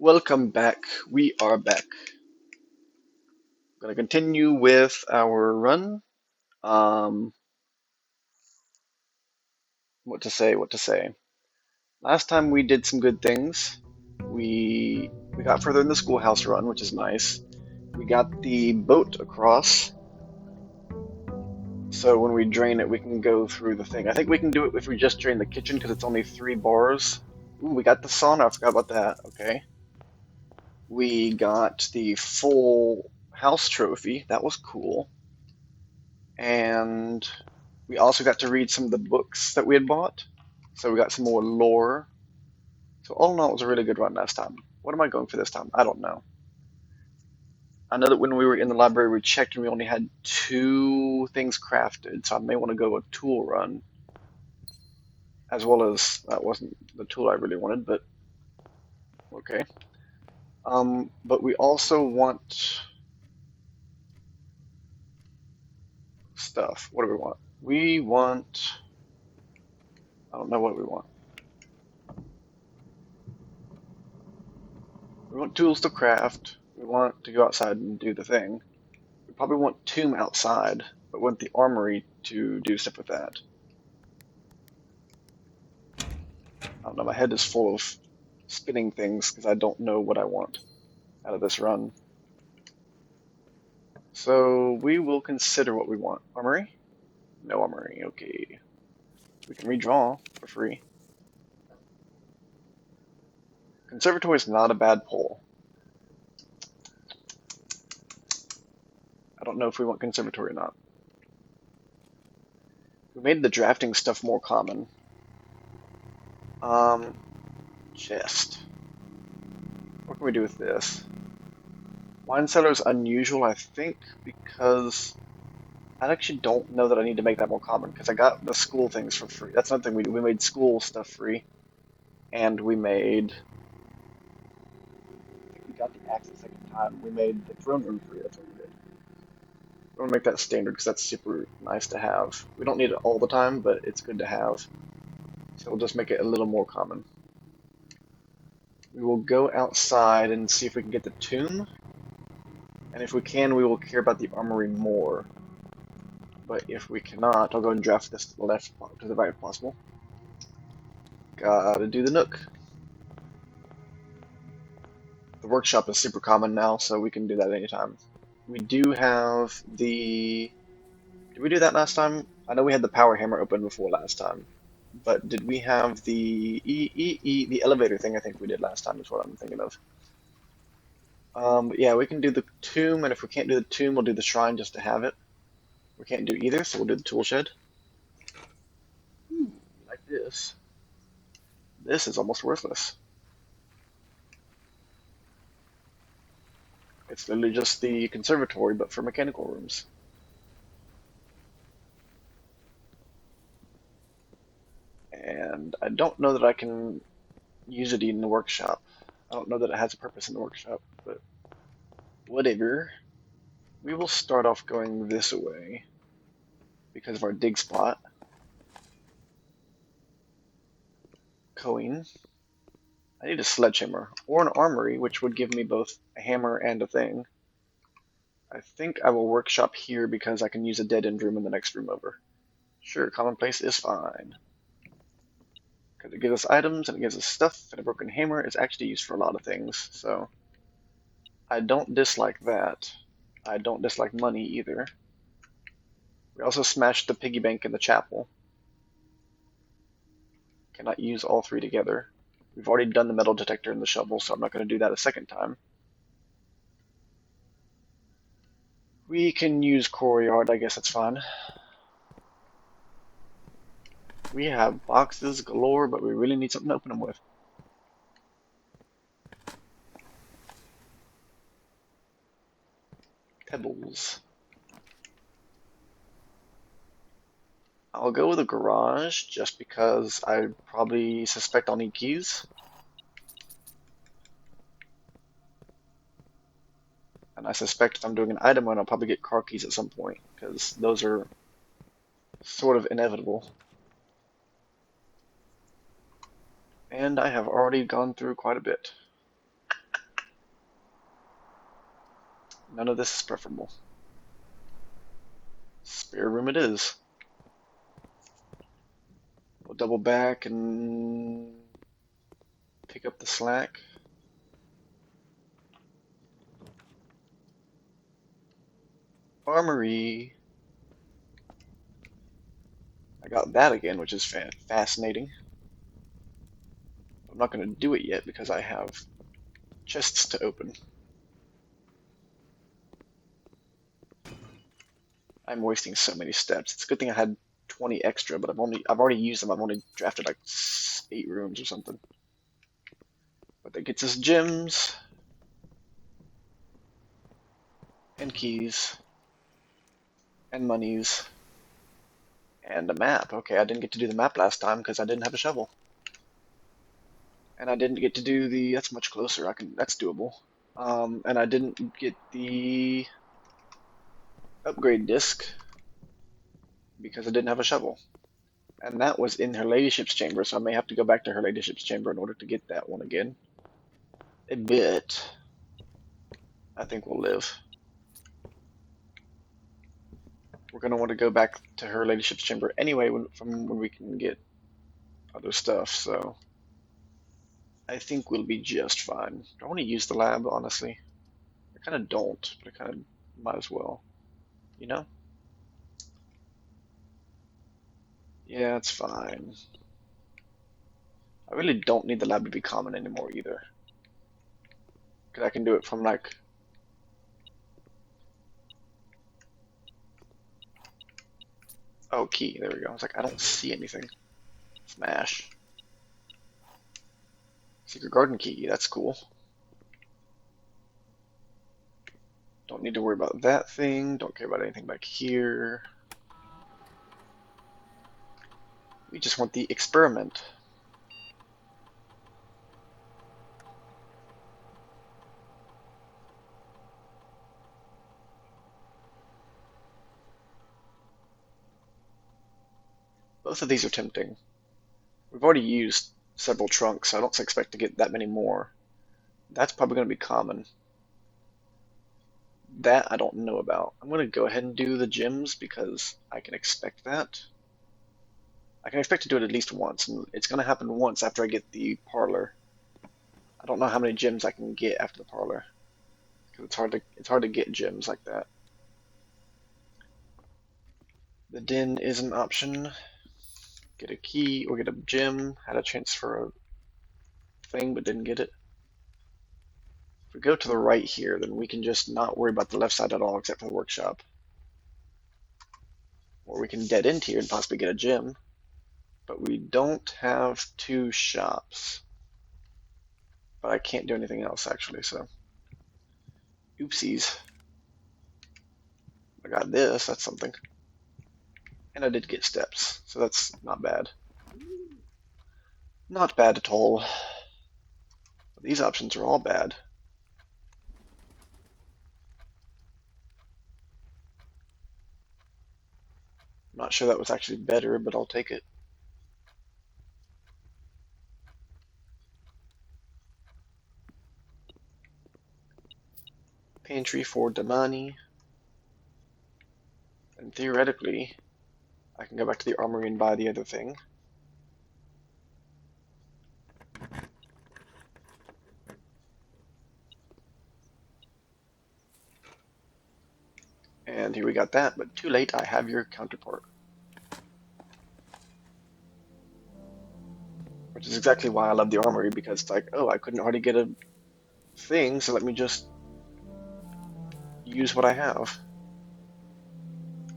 Welcome back. We are back. Gonna continue with our run. Um, what to say? Last time we did some good things. We got further in the schoolhouse run, which is nice. We got the boat across, so when we drain it, we can go through the thing. I think we can do it if we just drain the kitchen because it's only 3 bars. Ooh, we got the sauna. I forgot about that. Okay. We got the full house trophy. That was cool. And we also got to read some of the books that we had bought. So we got some more lore. So all in all, it was a really good run last time. What am I going for this time? I don't know. I know that when we were in the library, we checked and we only had 2 things crafted. So I may want to go a tool run, as well as that wasn't the tool I really wanted, but okay. But we also want stuff. What do we want? We want. I don't know what we want. We want tools to craft. We want to go outside and do the thing. We probably want Tomb outside, but want the armory to do stuff with that. I don't know, my head is full of spinning things because I don't know what I want out of this run. So we will consider what we want. Armory? No armory, okay. We can redraw for free. Conservatory is not a bad pull. I don't know if we want conservatory or not. We made the drafting stuff more common. Um, chest. What can we do with this? Wine cellar is unusual, I think, because I actually don't know that I need to make that more common, because I got the school things for free. That's another thing we do. We made school stuff free, and we got the axe the second time. We made the throne room free. That's what we did. We want to make that standard because that's super nice to have. We don't need it all the time, but it's good to have. So we'll just make it a little more common. We will go outside and see if we can get the tomb. And if we can, we will care about the armory more. But if we cannot, I'll go and draft this to the left, to the right if possible. Gotta do the nook. The workshop is super common now, so we can do that anytime. We do have the... Did we do that last time? I know we had the power hammer open before last time. But did we have the elevator thing I think we did last time is what I'm thinking of. But yeah, we can do the tomb, and if we can't do the tomb, we'll do the shrine just to have it. We can't do either, so we'll do the tool shed. Ooh, like this. This is almost worthless. It's literally just the conservatory, but for mechanical rooms. And I don't know that I can use it in the workshop. I don't know that it has a purpose in the workshop, but whatever. We will start off going this way because of our dig spot. Coin. I need a sledgehammer or an armory, which would give me both a hammer and a thing. I think I will workshop here because I can use a dead end room in the next room over. Sure, commonplace is fine. Because it gives us items and it gives us stuff, and a broken hammer is actually used for a lot of things, so I don't dislike that. I don't dislike money either. We also smashed the piggy bank in the chapel. Cannot use all 3 together. We've already done the metal detector and the shovel, so I'm not going to do that a second time. We can use core yard, I guess that's fine. We have boxes galore, but we really need something to open them with. Pebbles. I'll go with a garage just because I probably suspect I'll need keys. And I suspect if I'm doing an item run, I'll probably get car keys at some point because those are sort of inevitable. And I have already gone through quite a bit. None of this is preferable. Spare room it is. We'll double back and pick up the slack. Armory. I got that again, which is fascinating. I'm not going to do it yet because I have chests to open. I'm wasting so many steps. It's a good thing I had 20 extra, but I've already used them. I've only drafted like 8 rooms or something. But that gets us gems and keys and monies and a map. Okay, I didn't get to do the map last time because I didn't have a shovel. And I didn't get to do the, that's much closer. That's doable. And I didn't get the upgrade disc because I didn't have a shovel. And that was in her ladyship's chamber, so I may have to go back to her ladyship's chamber in order to get that one again. A bit. I think we'll live. We're going to want to go back to her ladyship's chamber anyway from when we can get other stuff, so I think we'll be just fine. Do I want to use the lab, honestly? I kind of don't, but I kind of might as well. You know? Yeah, it's fine. I really don't need the lab to be common anymore either. Because I can do it from like... Oh, key. There we go. I was like, I don't see anything. Smash. Secret garden key. That's cool. Don't need to worry about that thing. Don't care about anything back here. We just want the experiment. Both of these are tempting. We've already used several trunks, so I don't expect to get that many more. That's probably going to be common. That I don't know about. I'm going to go ahead and do the gems because I can expect that. I can expect to do it at least once, and it's going to happen once after I get the parlor. I don't know how many gems I can get after the parlor, because it's hard to get gems like that. The den is an option. Get a key or get a gem. Had a chance for a thing, but didn't get it. If we go to the right here, then we can just not worry about the left side at all, except for the workshop. Or we can dead end here and possibly get a gem. But we don't have 2 shops. But I can't do anything else, actually, so... Oopsies. I got this, that's something. And I did get steps, so that's not bad. Not bad at all. These options are all bad. I'm not sure that was actually better, but I'll take it. Pantry for Damani. And theoretically, I can go back to the armory and buy the other thing. And here we got that, but too late, I have your counterpart. Which is exactly why I love the armory, because it's like, oh, I couldn't already get a thing, so let me just use what I have.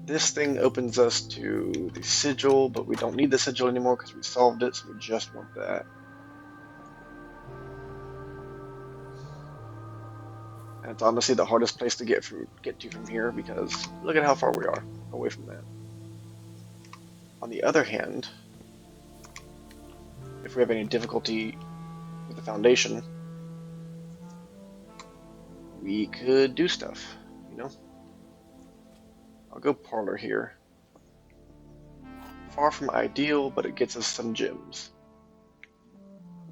This thing opens us to the sigil, but we don't need the sigil anymore because we solved it, so we just want that. And it's honestly the hardest place to get to from here because look at how far we are away from that. On the other hand, if we have any difficulty with the foundation, we could do stuff, you know? I'll go parlor here. Far from ideal, but it gets us some gems.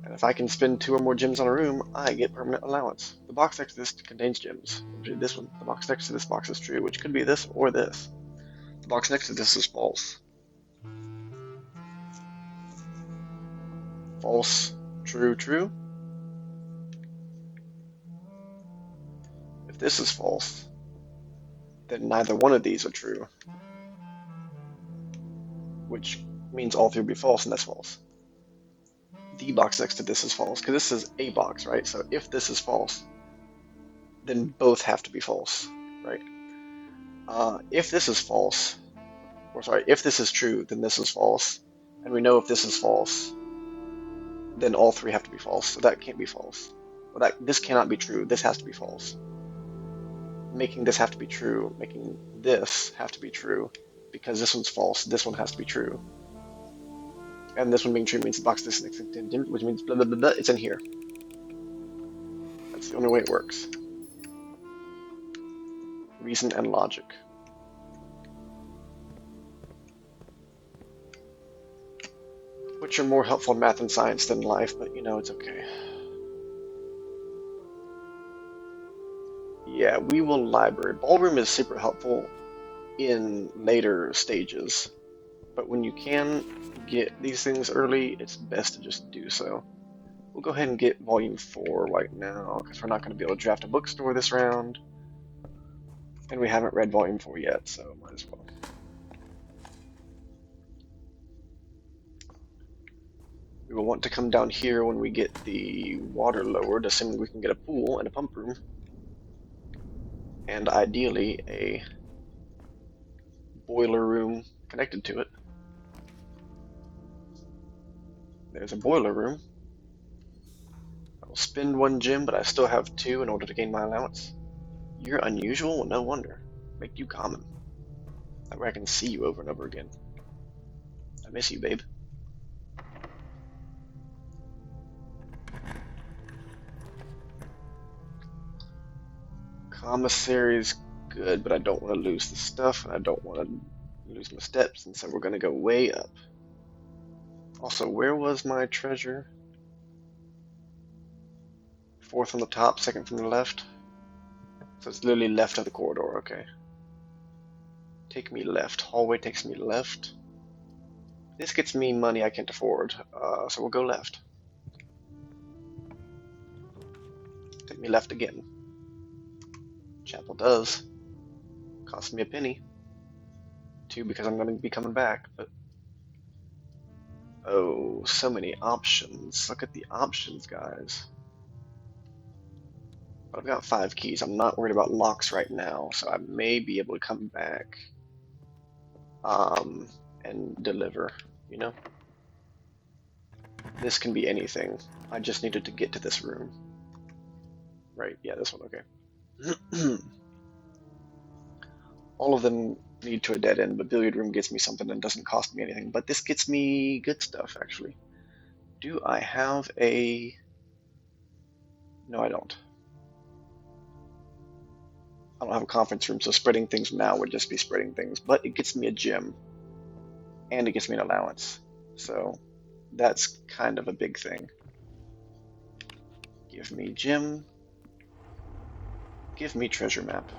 And And if I can spend 2 or more gems on a room, I get permanent allowance. The box next to this contains gems. This one. The box next to this box is true, which could be this or this. The box next to this is false. False, true, true. If this is false, then neither one of these are true, which means all 3 will be false, and that's false. The box next to this is false, because this is a box, right? So if this is false, then both have to be false, right? If this is false, or sorry, if this is true, then this is false, and we know if this is false, then all 3 have to be false, so that can't be false. Well, this cannot be true, this has to be false. Making this have to be true, making this have to be true, because this one's false, this one has to be true. And this one being true means the box this next to, which means blah blah blah blah, it's in here. That's the only way it works. Reason and logic. Which are more helpful in math and science than life, but you know, it's okay. Yeah, we will library. Ballroom is super helpful in later stages, but when you can get these things early, it's best to just do so. We'll go ahead and get Volume 4 right now, because we're not going to be able to draft a bookstore this round, and we haven't read Volume 4 yet, so might as well. We will want to come down here when we get the water lowered, assuming we can get a pool and a pump room, and ideally a boiler room connected to it. There's a boiler room. I will spend 1 gem, but I still have 2 in order to gain my allowance. You're unusual? Well, no wonder. Make you common. That way I can see you over and over again. I miss you, babe. Commissary's good, but I don't want to lose the stuff, and I don't want to lose my steps, and so we're going to go way up. Also, where was my treasure? 4th from the top, 2nd from the left. So it's literally left of the corridor, okay. Take me left. Hallway takes me left. This gets me money I can't afford, so we'll go left. Take me left again. Chapel does. Cost me a penny. 2 because I'm going to be coming back, but... Oh, so many options. Look at the options, guys. But I've got 5 keys. I'm not worried about locks right now, so I may be able to come back and deliver, you know? This can be anything. I just needed to get to this room. Right, yeah, this one, okay. All of them lead to a dead end, but billiard room gets me something and doesn't cost me anything. But this gets me good stuff, actually. Do I have a... No, I don't. I don't have a conference room, so spreading things now would just be spreading things. But it gets me a gym, and it gets me an allowance. So that's kind of a big thing. Give me gym. Give me treasure map.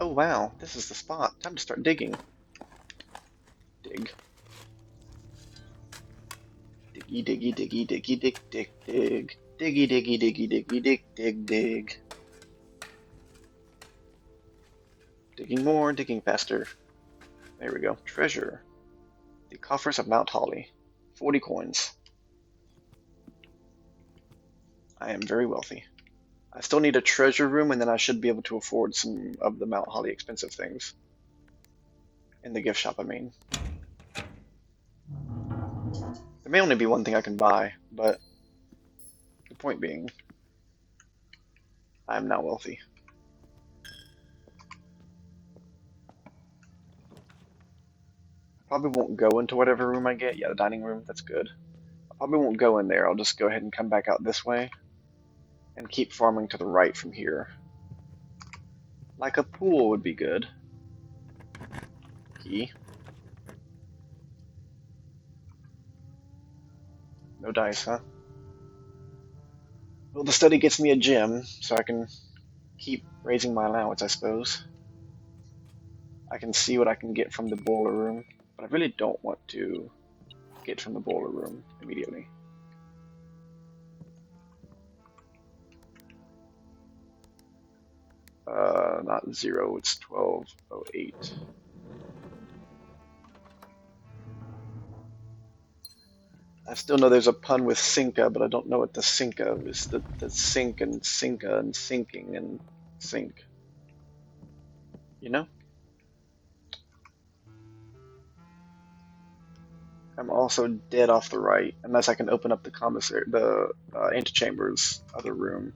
Oh wow, this is the spot. Time to start digging. Dig. Diggy, diggy, diggy, diggy, dig, dig, dig. Diggy, diggy, diggy, diggy, dig, dig, dig. Digging more, digging faster. There we go. Treasure. The coffers of Mount Holly. 40 coins. I am very wealthy. I still need a treasure room, and then I should be able to afford some of the Mount Holly expensive things. In the gift shop, I mean. There may only be one thing I can buy, but the point being, I am now wealthy. Probably won't go into whatever room I get. Yeah, the dining room, that's good. I probably won't go in there. I'll just go ahead and come back out this way and keep farming to the right from here. Like a pool would be good. Key. No dice, huh? Well, the study gets me a gem, so I can keep raising my allowance, I suppose. I can see what I can get from the boiler room, but I really don't want to get from the boiler room immediately. Not 0, it's 1208. I still know there's a pun with Sinka, but I don't know what the Sinka is. The sink and Sinka and sinking and sink. You know? I'm also dead off the right, unless I can open up the commissary, the antechamber's other room.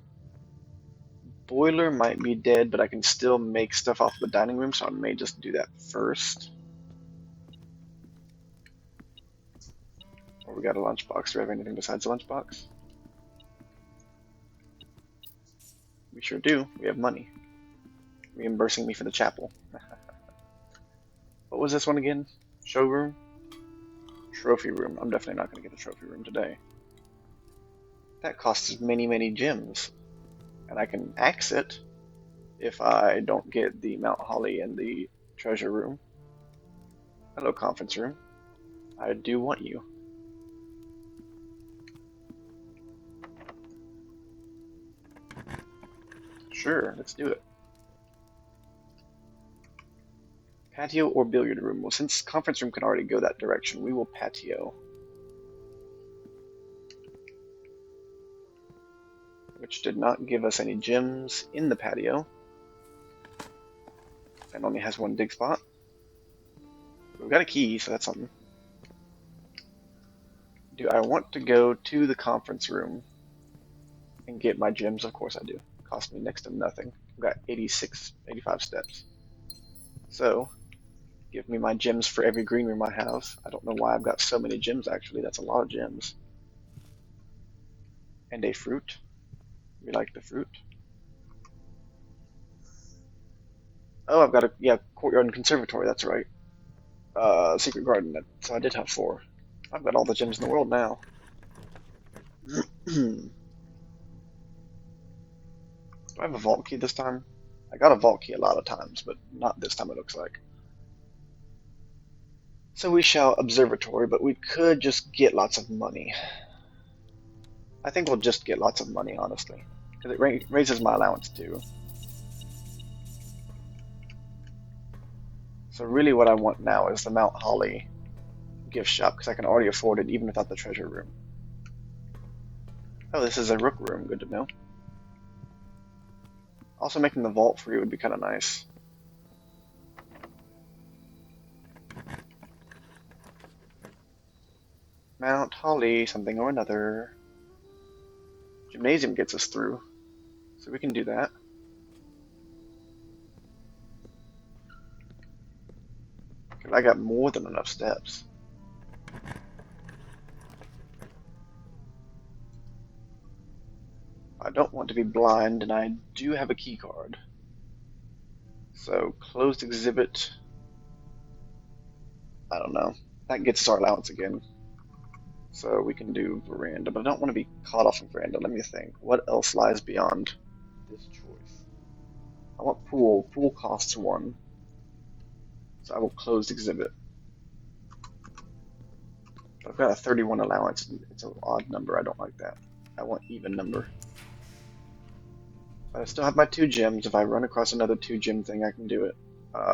Boiler might be dead, but I can still make stuff off the dining room, so I may just do that first. Or we got a lunchbox. Do we have anything besides a lunchbox? We sure do. We have money. Reimbursing me for the chapel. What was this one again? Showroom? Trophy room. I'm definitely not going to get the trophy room today. That costs many, many gems. And I can axe it if I don't get the Mount Holly and the treasure room. Hello, conference room. I do want you. Sure, let's do it. Patio or billiard room? Well, since conference room can already go that direction, we will patio. Which did not give us any gems in the patio. And only has one dig spot. We've got a key, so that's something. Do I want to go to the conference room and get my gems? Of course I do. It cost me next to nothing. I've got 85 steps. So, give me my gems for every green room I have. I don't know why I've got so many gems, actually. That's a lot of gems. And a fruit. We like the fruit. Oh, I've got a, yeah, courtyard and conservatory, that's right. Secret garden, so I did have 4. I've got all the gems in the world now. Do I have a vault key this time? I got a vault key a lot of times, but not this time it looks like. So we shall observatory, but we could just get lots of money. I think we'll just get lots of money, honestly. Because it raises my allowance too. So really what I want now is the Mount Holly gift shop, because I can already afford it even without the treasure room. Oh, this is a rook room, good to know. Also making the vault free would be kind of nice. Mount Holly, something or another. Gymnasium gets us through, so we can do that. I got more than enough steps. I don't want to be blind, and I do have a key card. So, closed exhibit. I don't know. That gets us our allowance again. So we can do veranda, but I don't want to be caught off of veranda. Let me think. What else lies beyond this choice? I want pool. Pool costs 1. So I will closed exhibit. But I've got a 31 allowance. It's an odd number. I don't like that. I want even number. But I still have my 2 gems. If I run across another 2 gem thing, I can do it.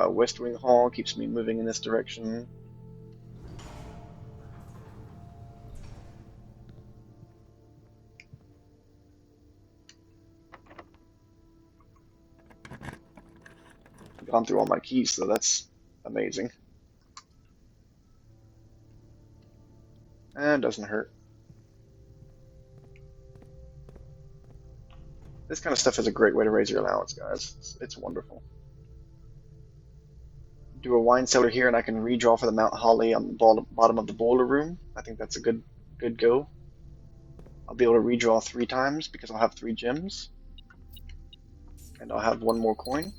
West Wing Hall keeps me moving in this direction. I've gone through all my keys, so that's amazing. And doesn't hurt. This kind of stuff is a great way to raise your allowance, guys. It's wonderful. Do a wine cellar here, and I can redraw for the Mount Holly on the bottom of the boiler room. I think that's a good go. I'll be able to redraw 3 times because I'll have 3 gems. And I'll have 1 more coin.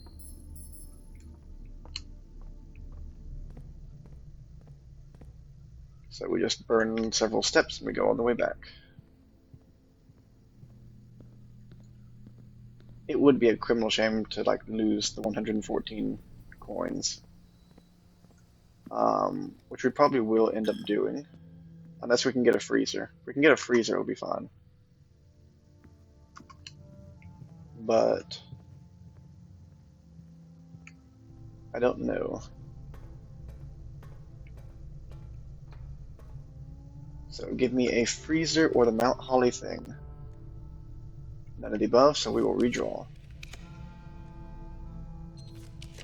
So we just burn several steps and we go all the way back. It would be a criminal shame to like lose the 114 coins, which we probably will end up doing, unless we can get a freezer. If we can get a freezer, it'll be fine. But I don't know. So give me a freezer or the Mount Holly thing. None of the above, so we will redraw.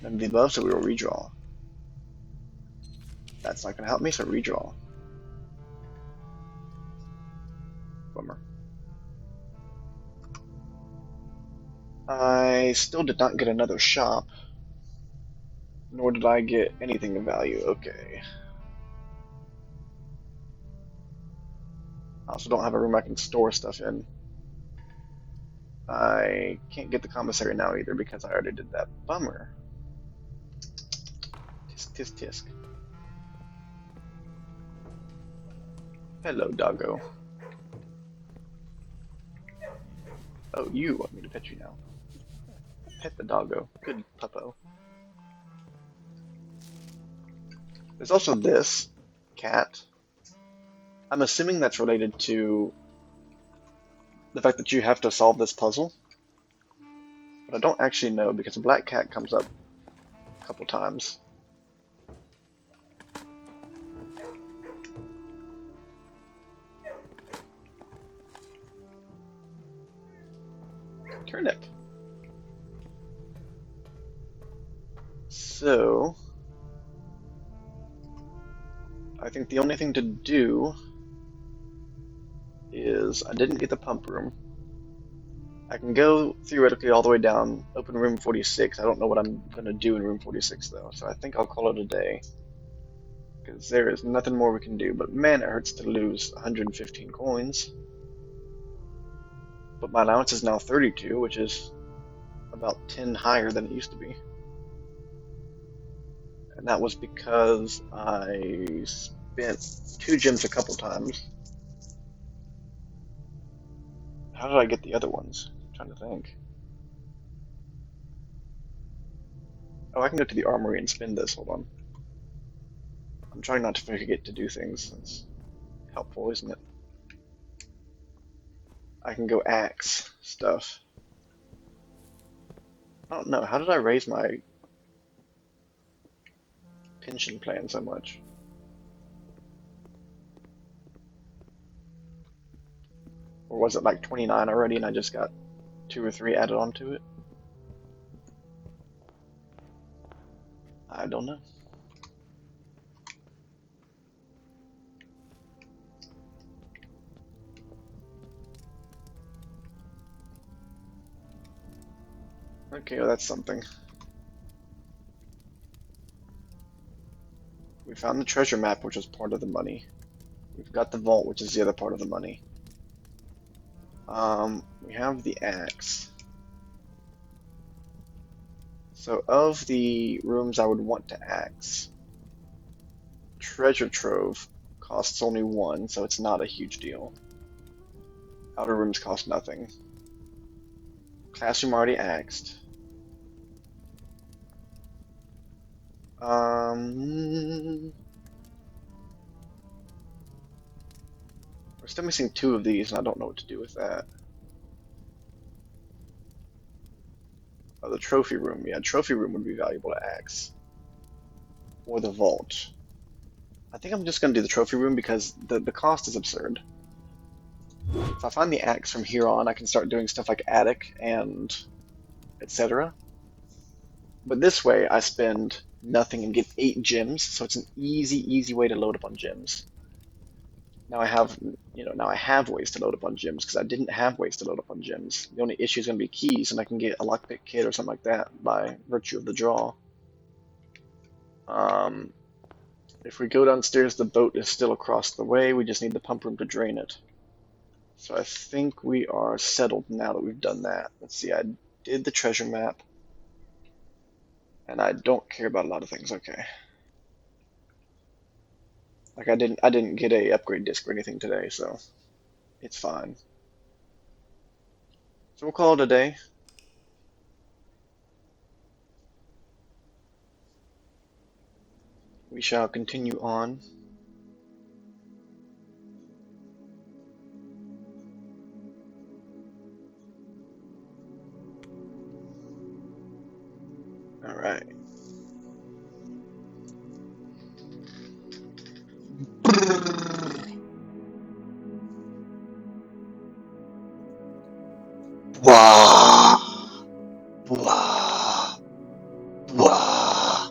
None of the above, so we will redraw. That's not going to help me, so redraw. Bummer. I still did not get another shop, nor did I get anything of value. Okay. I also don't have a room I can store stuff in. I can't get the commissary now either because I already did that. Bummer. Tisk tisk tisk. Hello, doggo. Oh, you want me to pet you now. Pet the doggo. Good puppo. There's also this cat. I'm assuming that's related to the fact that you have to solve this puzzle. But I don't actually know because a black cat comes up a couple times. Turnip. So I think the only thing to do is I didn't get the pump room. I can go theoretically all the way down, open room 46. I don't know what I'm going to do in room 46 though, so I think I'll call it a day. Because there is nothing more we can do, but man, it hurts to lose 115 coins. But my allowance is now 32, which is about 10 higher than it used to be. And that was because I spent 2 gems a couple times. How did I get the other ones? I'm trying to think. Oh, I can go to the armory and spend this. Hold on. I'm trying not to forget to do things. It's helpful, isn't it? I can go axe stuff. I don't know. How did I raise my pension plan so much? Or was it like 29 already and I just got 2 or 3 added onto it? I don't know. Okay, well that's something. We found the treasure map, which is part of the money. We've got the vault, which is the other part of the money. We have the axe. So of the rooms I would want to axe, treasure trove costs only 1, so it's not a huge deal. Outer rooms cost nothing. Classroom already axed. We're still missing 2 of these, and I don't know what to do with that. Oh, the trophy room. Yeah, trophy room would be valuable to axe. Or the vault. I think I'm just going to do the trophy room because the cost is absurd. If I find the axe from here on, I can start doing stuff like attic and etc. But this way, I spend nothing and get 8 gems, so it's an easy way to load up on gems. Now I have, now I have ways to load up on gems because I didn't have ways to load up on gems. The only issue is going to be keys, and I can get a lockpick kit or something like that by virtue of the draw. If we go downstairs, the boat is still across the way. We just need the pump room to drain it. So I think we are settled now that we've done that. Let's see, I did the treasure map. And I don't care about a lot of things, okay. Like I didn't get a upgrade disc or anything today, so it's fine. So we'll call it a day. We shall continue on. All right. Wah, wah, wah.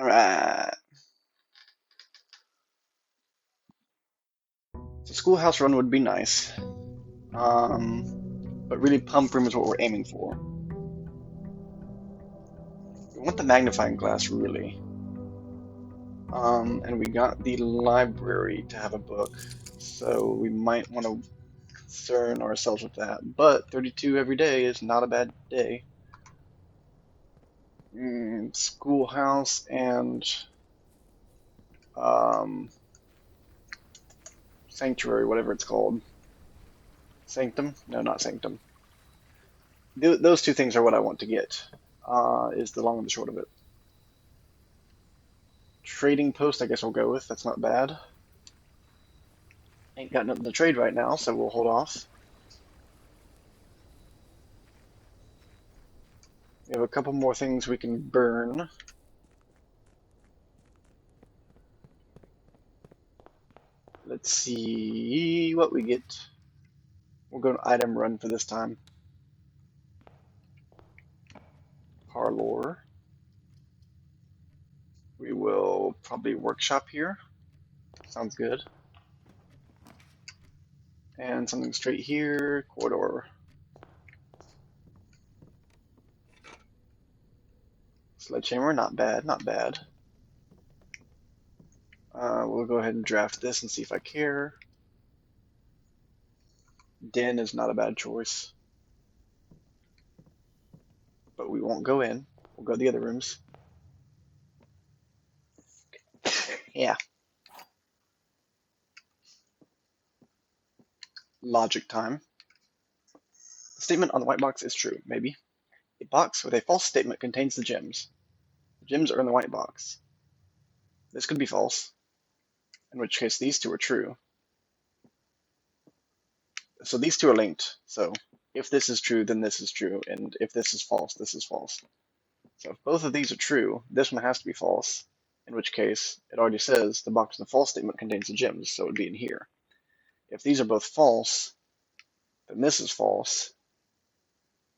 Alright. So schoolhouse run would be nice. But really pump room is what we're aiming for. We want the magnifying glass, really. And we got the library to have a book, so we might want to concern ourselves with that. But 32 every day is not a bad day. Schoolhouse and um, sanctuary, whatever it's called. Sanctum? No, not sanctum. Those two things are what I want to get. Is the long and the short of it. Trading post, I guess we'll go with. That's not bad. Ain't got nothing to trade right now, so we'll hold off. We have a couple more things we can burn. Let's see what we get. We'll go to item run for this time. Parlor. We will probably workshop here. Sounds good. And something straight here. Corridor. Sledgehammer, not bad, not bad. We'll go ahead and draft this and see if I care. Den is not a bad choice. But we won't go in. We'll go to the other rooms. Yeah. Logic time. The statement on the white box is true, maybe. A box with a false statement contains the gems. The gems are in the white box. This could be false, in which case these two are true. So these two are linked. So if this is true, then this is true, and if this is false, this is false. So if both of these are true, this one has to be false, in which case it already says the box in the false statement contains the gems, so it would be in here. If these are both false, then this is false,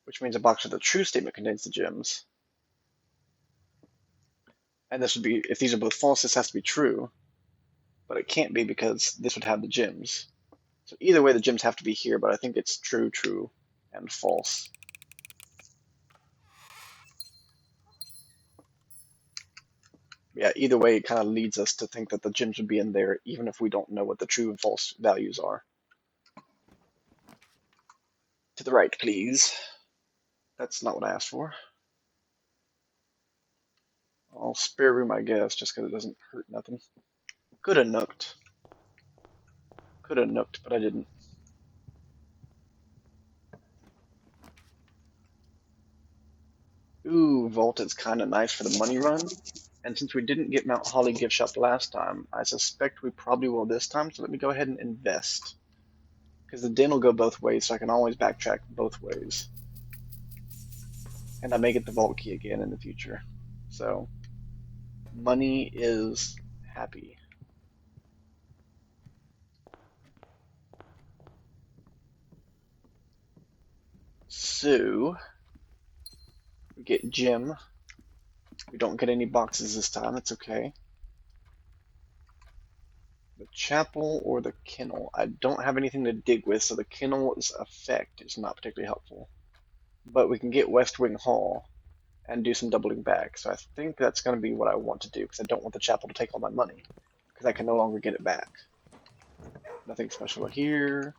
which means a box with the true statement contains the gems. And this would be, if these are both false, this has to be true, but it can't be because this would have the gems. So either way, the gems have to be here, but I think it's true, true, and false. Yeah, either way, it kind of leads us to think that the gems would be in there, even if we don't know what the true and false values are. To the right, please. That's not what I asked for. I'll spare room, I guess, just because it doesn't hurt nothing. Could have nooked. Could have nooked, but I didn't. Ooh, Vault is kind of nice for the money run. And since we didn't get Mount Holly gift shop last time, I suspect we probably will this time, so let me go ahead and invest. Because the den will go both ways, so I can always backtrack both ways. And I may get the vault key again in the future. So, money is happy. So, we get gem. We don't get any boxes this time, it's okay. The chapel or the kennel. I don't have anything to dig with, so the kennel's effect is not particularly helpful. But we can get West Wing Hall and do some doubling back. So I think that's going to be what I want to do, because I don't want the chapel to take all my money, because I can no longer get it back. Nothing special here.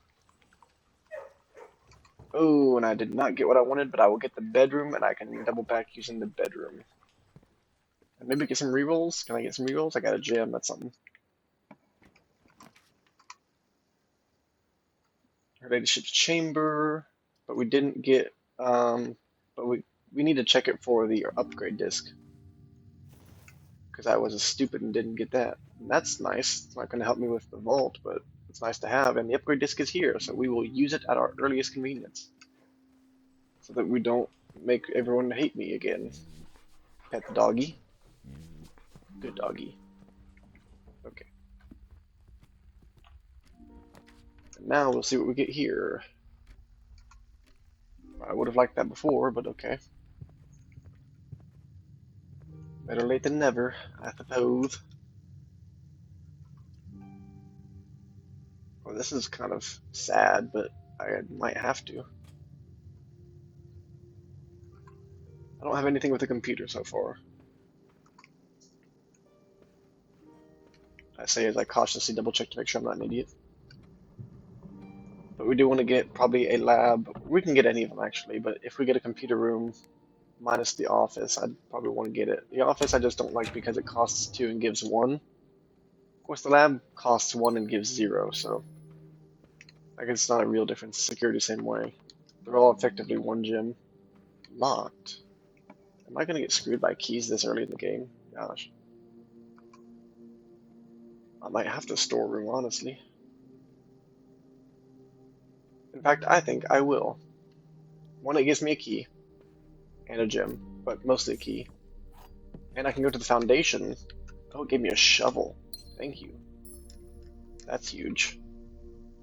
Oh, and I did not get what I wanted, but I will get the bedroom, and I can double back using the bedroom. And maybe get some rerolls. Can I get some rerolls? I got a gem, that's something. Her ladyship's chamber, but we didn't get, but we need to check it for the upgrade disc. Because I was stupid and didn't get that. That's nice. It's not going to help me with the vault, but it's nice to have. And the upgrade disc is here, so we will use it at our earliest convenience, so that we don't make everyone hate me again. Pet the doggy. Good doggy. Okay. And now we'll see what we get here. I would have liked that before, but okay. Better late than never, I suppose. Well, this is kind of sad, but I might have to. I don't have anything with the computer so far. I say as I cautiously double check to make sure I'm not an idiot. But we do want to get probably a lab. We can get any of them actually, but if we get a computer room minus the office, I'd probably want to get it. The office I just don't like because it costs 2 and gives 1. Of course, the lab costs 1 and gives 0, so I guess it's not a real difference. Security same way. They're all effectively 1 gem. Locked. Am I going to get screwed by keys this early in the game? Gosh. I might have to store room, honestly. In fact, I think I will. One, it gives me a key and a gem, but mostly a key. And I can go to the foundation. Oh, it gave me a shovel. Thank you. That's huge.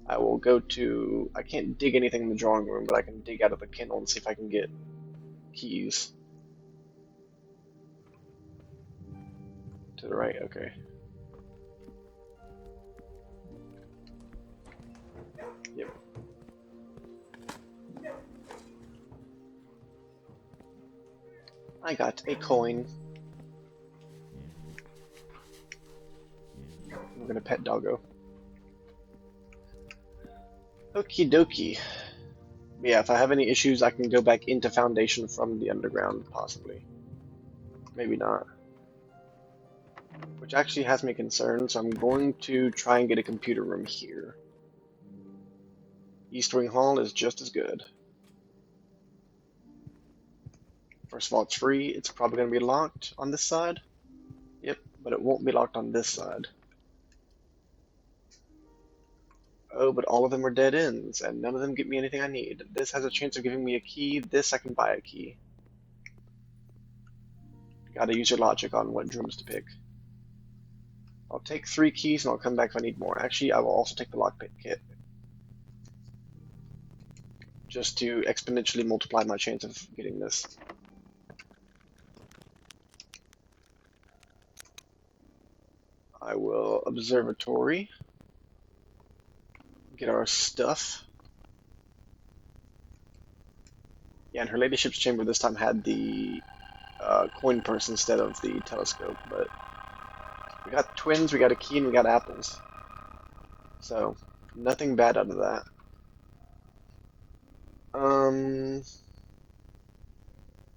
I will go to... I can't dig anything in the drawing room, but I can dig out of the kennel and see if I can get keys. To the right, okay. Yep. I got a coin. I'm gonna pet doggo. Okie dokie. Yeah, if I have any issues, I can go back into Foundation from the underground, possibly. Maybe not. Which actually has me concerned, so I'm going to try and get a computer room here. East Wing Hall is just as good. First of all, it's free. It's probably going to be locked on this side. Yep, but it won't be locked on this side. Oh, but all of them are dead ends, and none of them get me anything I need. This has a chance of giving me a key. This I can buy a key. Gotta use your logic on what rooms to pick. I'll take 3 keys and I'll come back if I need more. Actually, I will also take the lockpick kit. Just to exponentially multiply my chance of getting this. I will observatory. Get our stuff. Yeah, and her ladyship's chamber this time had the coin purse instead of the telescope, but we got twins, we got a key, and we got apples. So, nothing bad out of that.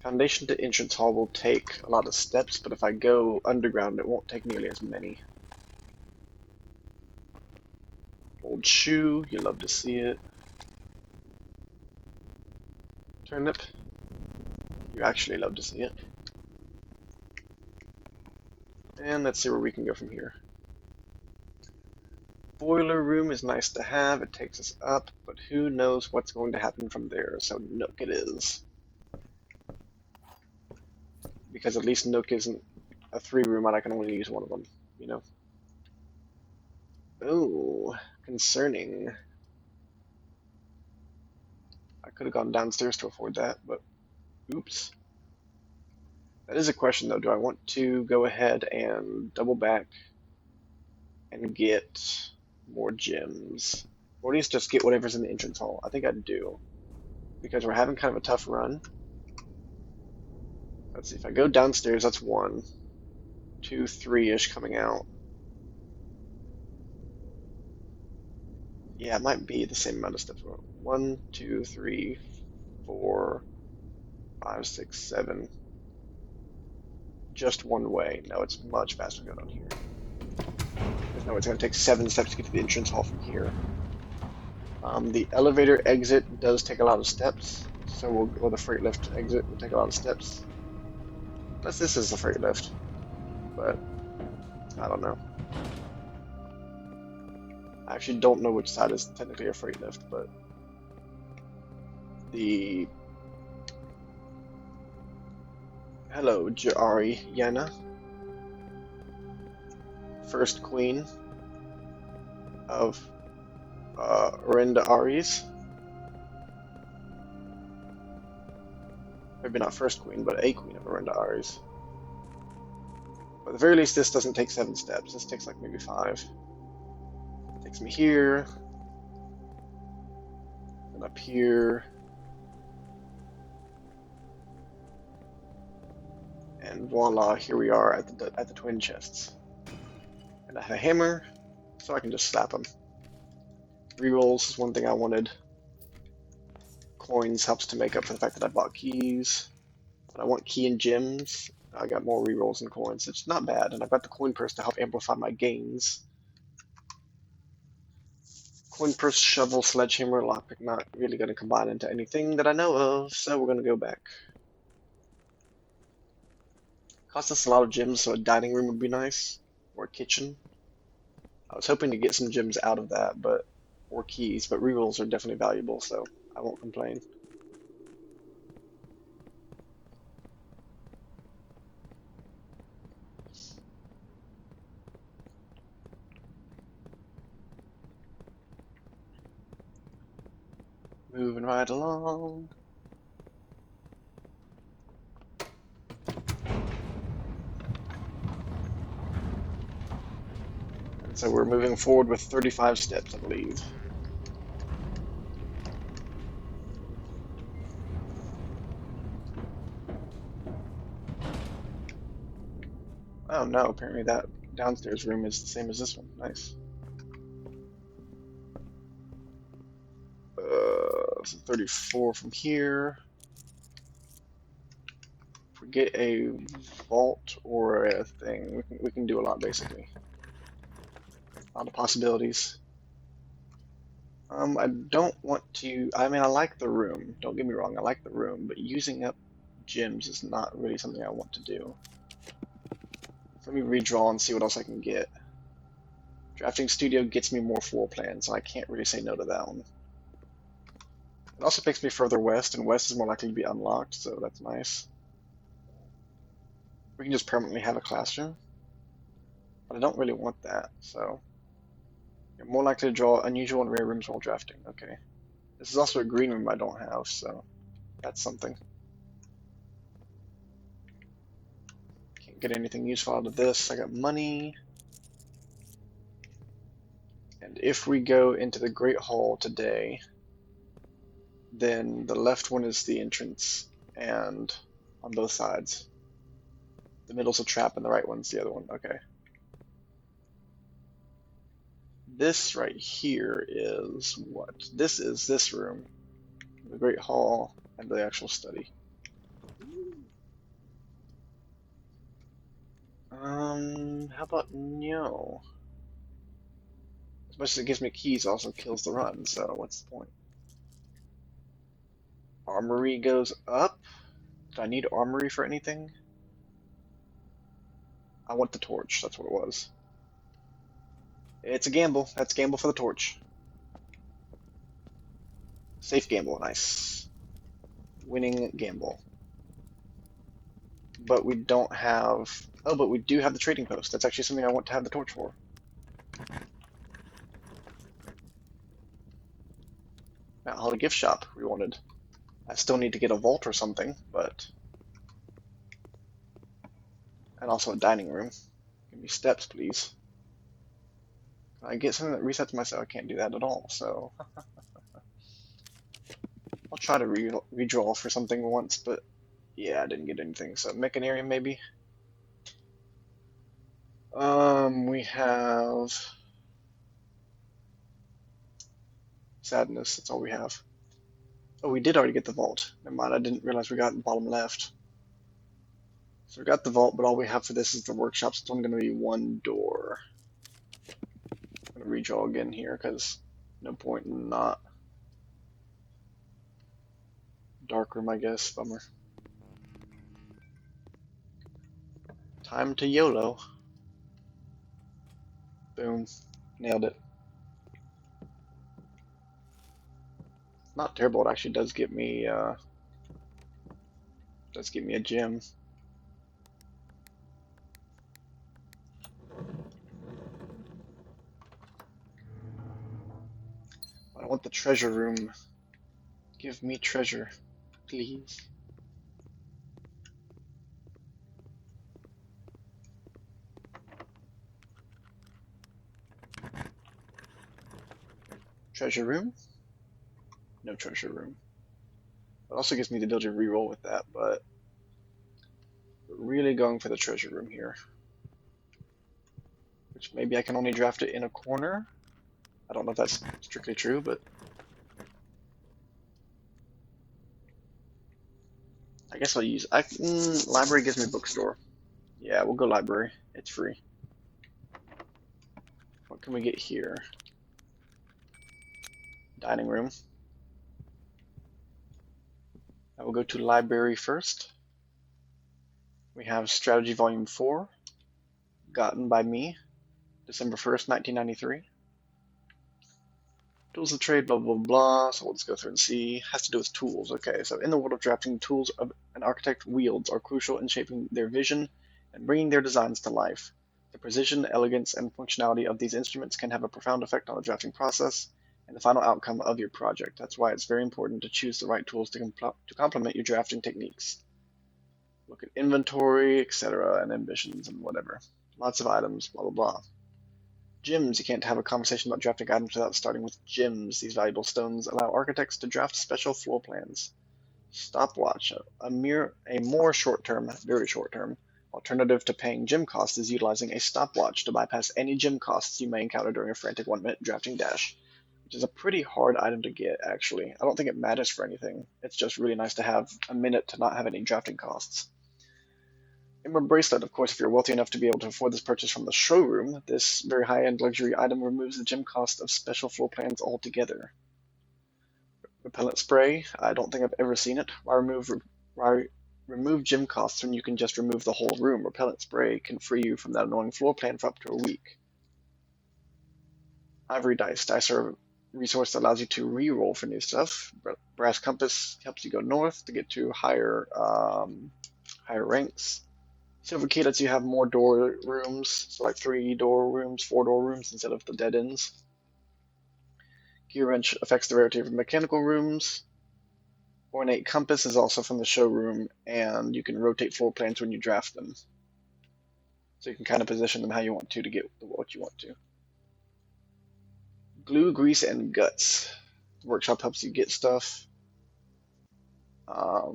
Foundation to entrance hall will take a lot of steps, but if I go underground, it won't take nearly as many. Old shoe, you love to see it. Turnip, you actually love to see it. And let's see where we can go from here. Boiler room is nice to have, it takes us up, but who knows what's going to happen from there, so Nook it is. Because at least Nook isn't a 3-room and I can only use one of them, you know? Oh, concerning. I could have gone downstairs to afford that, but oops. That is a question though, do I want to go ahead and double back and get more gems? Or at least just get whatever's in the entrance hall. I think I do. Because we're having kind of a tough run. Let's see, if I go downstairs, that's 1, 2, 3-ish coming out. Yeah, it might be the same amount of steps. 1, 2, 3, 4, 5, 6, 7. Just one way. No, it's much faster to go down here. There's no way it's going to take 7 steps to get to the entrance hall from here. The elevator exit does take a lot of steps, so or the freight lift exit will take a lot of steps. Unless this is the freight lift, but I don't know. I actually don't know which side is technically a freight lift, but the hello, Ja'ari Yenna, first queen of Orinda Aries. Maybe not first queen, but a queen of Orinda Aries. But at the very least, this doesn't take 7 steps. This takes like maybe 5. Takes me here, and up here, and voila, here we are at the twin chests. And I have a hammer, so I can just slap them. Rerolls is one thing I wanted. Coins helps to make up for the fact that I bought keys. But I want key and gems. I got more rerolls and coins. It's not bad, and I've got the coin purse to help amplify my gains. Coin purse, shovel, sledgehammer, lockpick, not really going to combine into anything that I know of, so we're going to go back. Cost us a lot of gems, so a dining room would be nice, or a kitchen. I was hoping to get some gems out of that, or keys, but rerolls are definitely valuable, so I won't complain. Moving right along. And so we're moving forward with 35 steps, I believe. Oh no, apparently that downstairs room is the same as this one. Nice. So 34 from here. If we get a vault or a thing, we can do a lot basically. A lot of possibilities. I don't want to. I mean, I like the room. Don't get me wrong, I like the room, but using up gems is not really something I want to do. Let me redraw and see what else I can get. Drafting Studio gets me more floor plans, so I can't really say no to that one. It also takes me further west, and west is more likely to be unlocked, so that's nice. We can just permanently have a classroom, but I don't really want that, so you're more likely to draw unusual and rare rooms while drafting. Okay. This is also a green room I don't have, so that's something. Can't get anything useful out of this. I got money. And if we go into the Great Hall today, then the left one is the entrance, and on both sides. The middle's a trap, and the right one's the other one. Okay. This right here is what? This is this room, the Great Hall, and the actual study. How about no? As much as it gives me keys, it also kills the run, so what's the point? Armory goes up? Do I need armory for anything? I want the torch, that's what it was. It's a gamble. That's gamble for the torch. Safe gamble, nice. Winning gamble. But we don't have... Oh, but we do have the trading post. That's actually something I want to have the torch for. Mount Holly gift shop we wanted. I still need to get a vault or something, but... And also a dining room. Give me steps, please. Can I get something that resets myself? I can't do that at all, so... I'll try to redraw for something once, but... Yeah, I didn't get anything, so Mechanarium maybe? We have... Sadness, that's all we have. Oh, we did already get the vault. Never mind, I didn't realize we got in the bottom left. So we got the vault, but all we have for this is the workshop, so it's only going to be one door. I'm going to redraw again here, because no point in not. Dark room, I guess. Bummer. Time to YOLO. Boom. Nailed it. Not terrible. It actually does get me a gym. I want the treasure room. Give me treasure, please. Treasure room? No treasure room. It also gives me the ability to reroll with that, but we're really going for the treasure room here. Which maybe I can only draft it in a corner. I don't know if that's strictly true, but I guess I'll use. Library gives me bookstore. Yeah, we'll go library. It's free. What can we get here? Dining room. I will go to library first. We have Strategy Volume 4, gotten by me, December 1st, 1993. Tools of trade, blah, blah, blah. So let's go through and see. Has to do with tools. Okay, so in the world of drafting, the tools of an architect wields are crucial in shaping their vision and bringing their designs to life. The precision, elegance, and functionality of these instruments can have a profound effect on the drafting process and the final outcome of your project. That's why it's very important to choose the right tools to complement your drafting techniques. Look at inventory, etc., and ambitions and whatever. Lots of items, blah, blah, blah. Gems. You can't have a conversation about drafting items without starting with gems. These valuable stones allow architects to draft special floor plans. Stopwatch. A more short-term, very short-term, alternative to paying gem costs is utilizing a stopwatch to bypass any gem costs you may encounter during a frantic 1-minute drafting dash, which is a pretty hard item to get, actually. I don't think it matters for anything. It's just really nice to have a minute to not have any drafting costs. Emerald Bracelet, of course, if you're wealthy enough to be able to afford this purchase from the showroom, this very high-end luxury item removes the gem cost of special floor plans altogether. Repellent Spray, I don't think I've ever seen it. Why remove gem costs when you can just remove the whole room? Repellent Spray can free you from that annoying floor plan for up to a week. Ivory Dice. Dice are a resource that allows you to re-roll for new stuff. Brass Compass helps you go north to get to higher ranks. Silver Key lets you have more door rooms, so like 3-door rooms, 4-door rooms instead of the dead ends. Gear Wrench affects the rarity of mechanical rooms. Ornate Compass is also from the showroom, and you can rotate floor plans when you draft them. So you can kind of position them how you want to get what you want to. Glue, Grease, and Guts. The workshop helps you get stuff. There are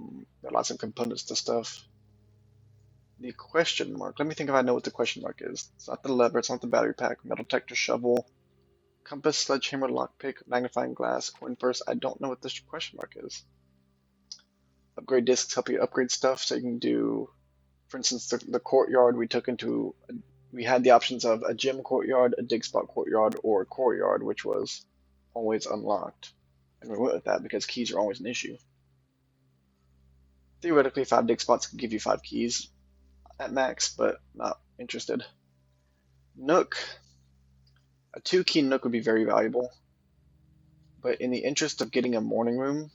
lots of components to stuff. The question mark. Let me think if I know what the question mark is. It's not the lever, it's not the battery pack, metal detector, shovel, compass, sledgehammer, lockpick, magnifying glass, coin purse. I don't know what this question mark is. Upgrade discs help you upgrade stuff, so you can do, for instance, the courtyard we had the options of a gym courtyard, a dig spot courtyard, or a courtyard, which was always unlocked. And we went with that because keys are always an issue. Theoretically, 5 dig spots can give you 5 keys at max, but not interested. Nook. A 2-key Nook would be very valuable, but in the interest of getting a morning room,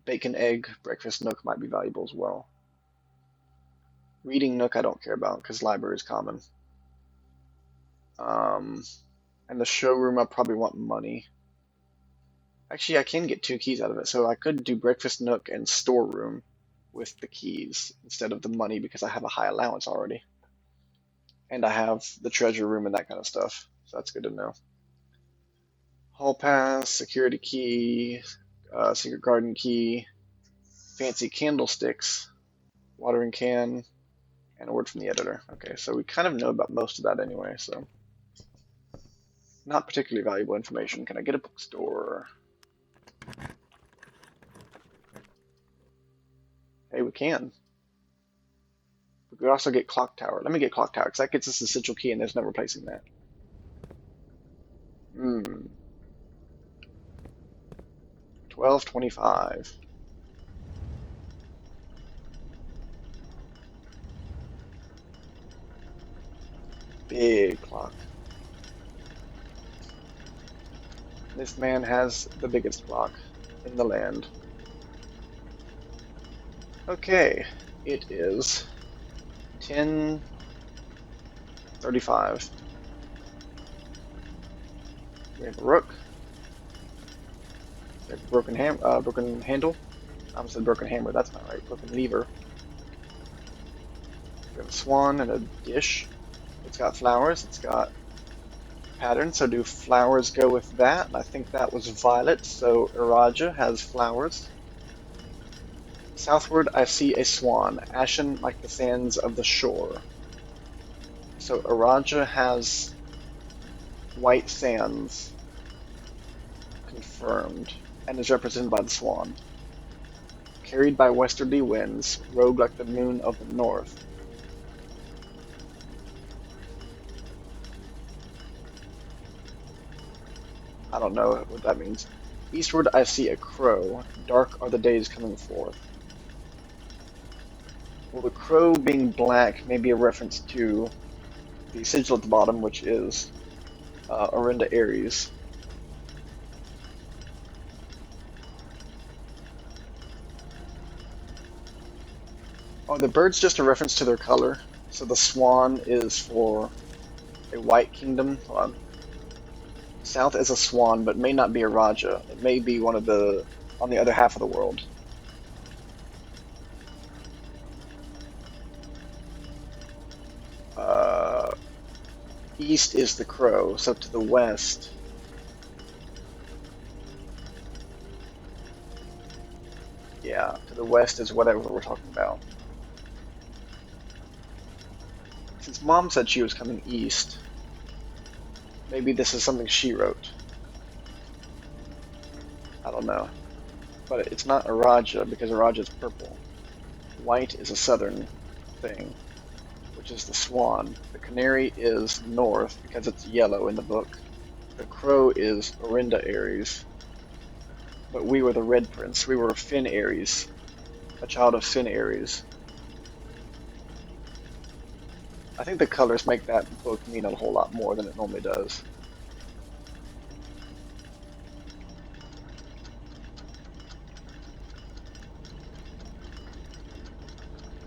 bacon, egg, breakfast Nook might be valuable as well. Reading Nook I don't care about because library is common. And the showroom I probably want money. Actually, I can get 2 keys out of it, so I could do breakfast Nook and storeroom with the keys instead of the money because I have a high allowance already. And I have the treasure room and that kind of stuff, so that's good to know. Hall pass, security key, secret garden key, fancy candlesticks, watering can, and a word from the editor. Okay, so we kind of know about most of that anyway, so not particularly valuable information. Can I get a bookstore? Hey, we can. We could also get clock tower. Let me get clock tower, because that gets us the sigil key, and there's no replacing that. 1225. Big clock. This man has the biggest block in the land. Okay, it is 10:35. We have a rook. We have a broken handle. I almost said broken hammer. That's not right. Broken lever. We have a swan and a dish. It's got flowers. It's got pattern. So do flowers go with that? I think that was violet. So Iraja has flowers. Southward, I see a swan, ashen like the sands of the shore. So Iraja has white sands confirmed and is represented by the swan. Carried by westerly winds, rogue like the moon of the north. I don't know what that means. Eastward, I see a crow. Dark are the days coming forth. Well, the crow being black may be a reference to the sigil at the bottom, which is Orinda Aries. Oh, the bird's just a reference to their color. So the swan is for a white kingdom. Hold on. South is a swan, but may not be a Raja. It may be one of the on the other half of the world. Uh, East is the crow, so to the west. Yeah, to the west is whatever we're talking about. Since Mom said she was coming east, maybe this is something she wrote. I don't know. But it's not Araja because Araja is purple. White is a southern thing, which is the swan. The canary is north because it's yellow in the book. The crow is Orinda Aries. But we were the Red Prince. We were Finn Aries, a child of Finn Aries. I think the colors make that book mean a whole lot more than it normally does.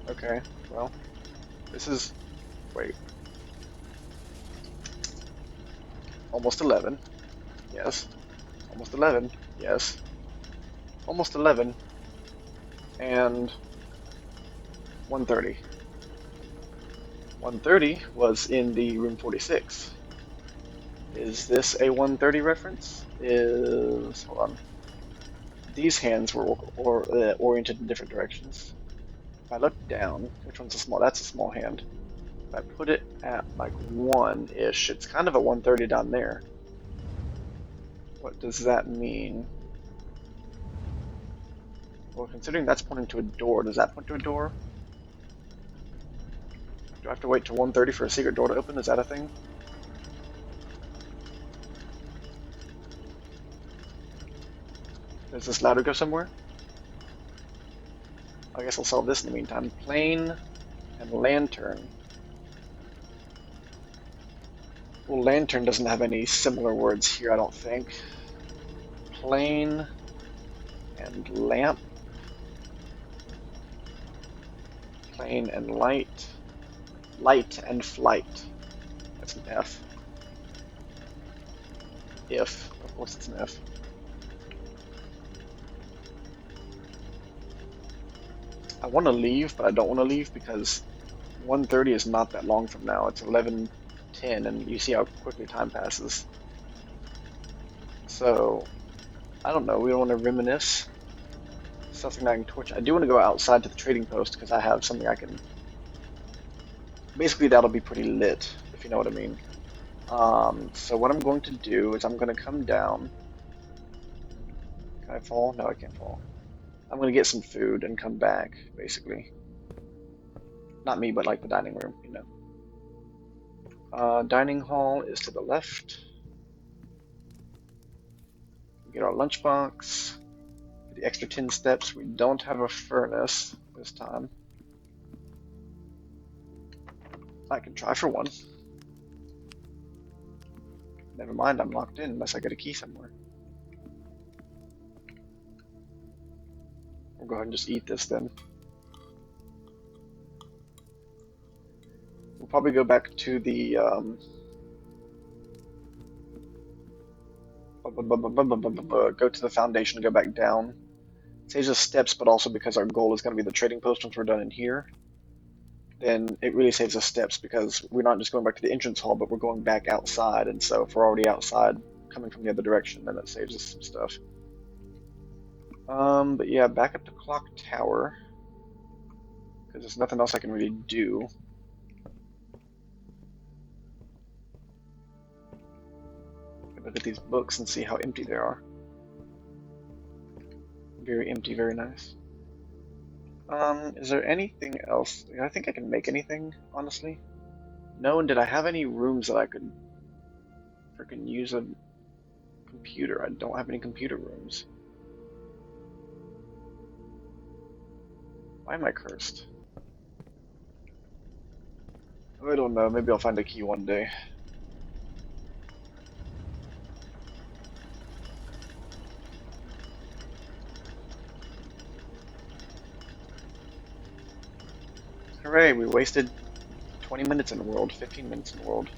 Okay, well, this is, wait, almost 11. Yes. Almost 11. Yes. Almost 11. And 1:30. 1:30 was in the room 46. Is this a 1:30 reference? Hold on. These hands were oriented in different directions. If I look down, which one's a small? That's a small hand. If I put it at like 1-ish, it's kind of a 1:30 down there. What does that mean? Well, considering that's pointing to a door, does that point to a door? Do I have to wait till 1:30 for a secret door to open? Is that a thing? Does this ladder go somewhere? I guess I'll solve this in the meantime. Plane and lantern. Well, lantern doesn't have any similar words here, I don't think. Plane and lamp. Plane and light. Light and flight. That's an F. If. Of course it's an F. I want to leave, but I don't want to leave because 1:30 is not that long from now. It's 11:10, and you see how quickly time passes. So, I don't know. We don't want to reminisce. Something I can torch. I do want to go outside to the trading post because I have something I can. Basically, that'll be pretty lit, if you know what I mean. So what I'm going to do is I'm going to come down. Can I fall? No, I can't fall. I'm going to get some food and come back, basically. Not me, but like the dining room, you know. Dining hall is to the left. We get our lunchbox. The extra 10 steps. We don't have a furnace this time. I can try for one. Never mind, I'm locked in unless I get a key somewhere. go ahead and just eat this then. We'll probably go back to the go to the foundation, go back down. Saves us steps, but also because our goal is going to be the trading post once we're done in here, then it really saves us steps because we're not just going back to the entrance hall, but we're going back outside. And so if we're already outside, coming from the other direction, then that saves us some stuff. But yeah, back up to Clock Tower because there's nothing else I can really do. Look at these books and see how empty they are. Very empty, very nice. Is there anything else? I think I can make anything, honestly. No, and did I have any rooms that I could freaking use a computer? I don't have any computer rooms. Why am I cursed? I don't know, maybe I'll find a key one day. Hooray, we wasted 20 minutes in the world, 15 minutes in the world.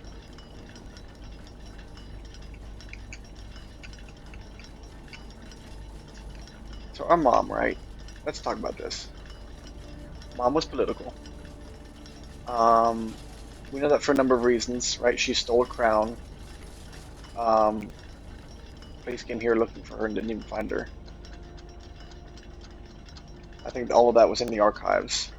So our mom, right? Let's talk about this. Mom was political. We know that for a number of reasons, right? She stole a crown. Police came here looking for her and didn't even find her. I think all of that was in the archives.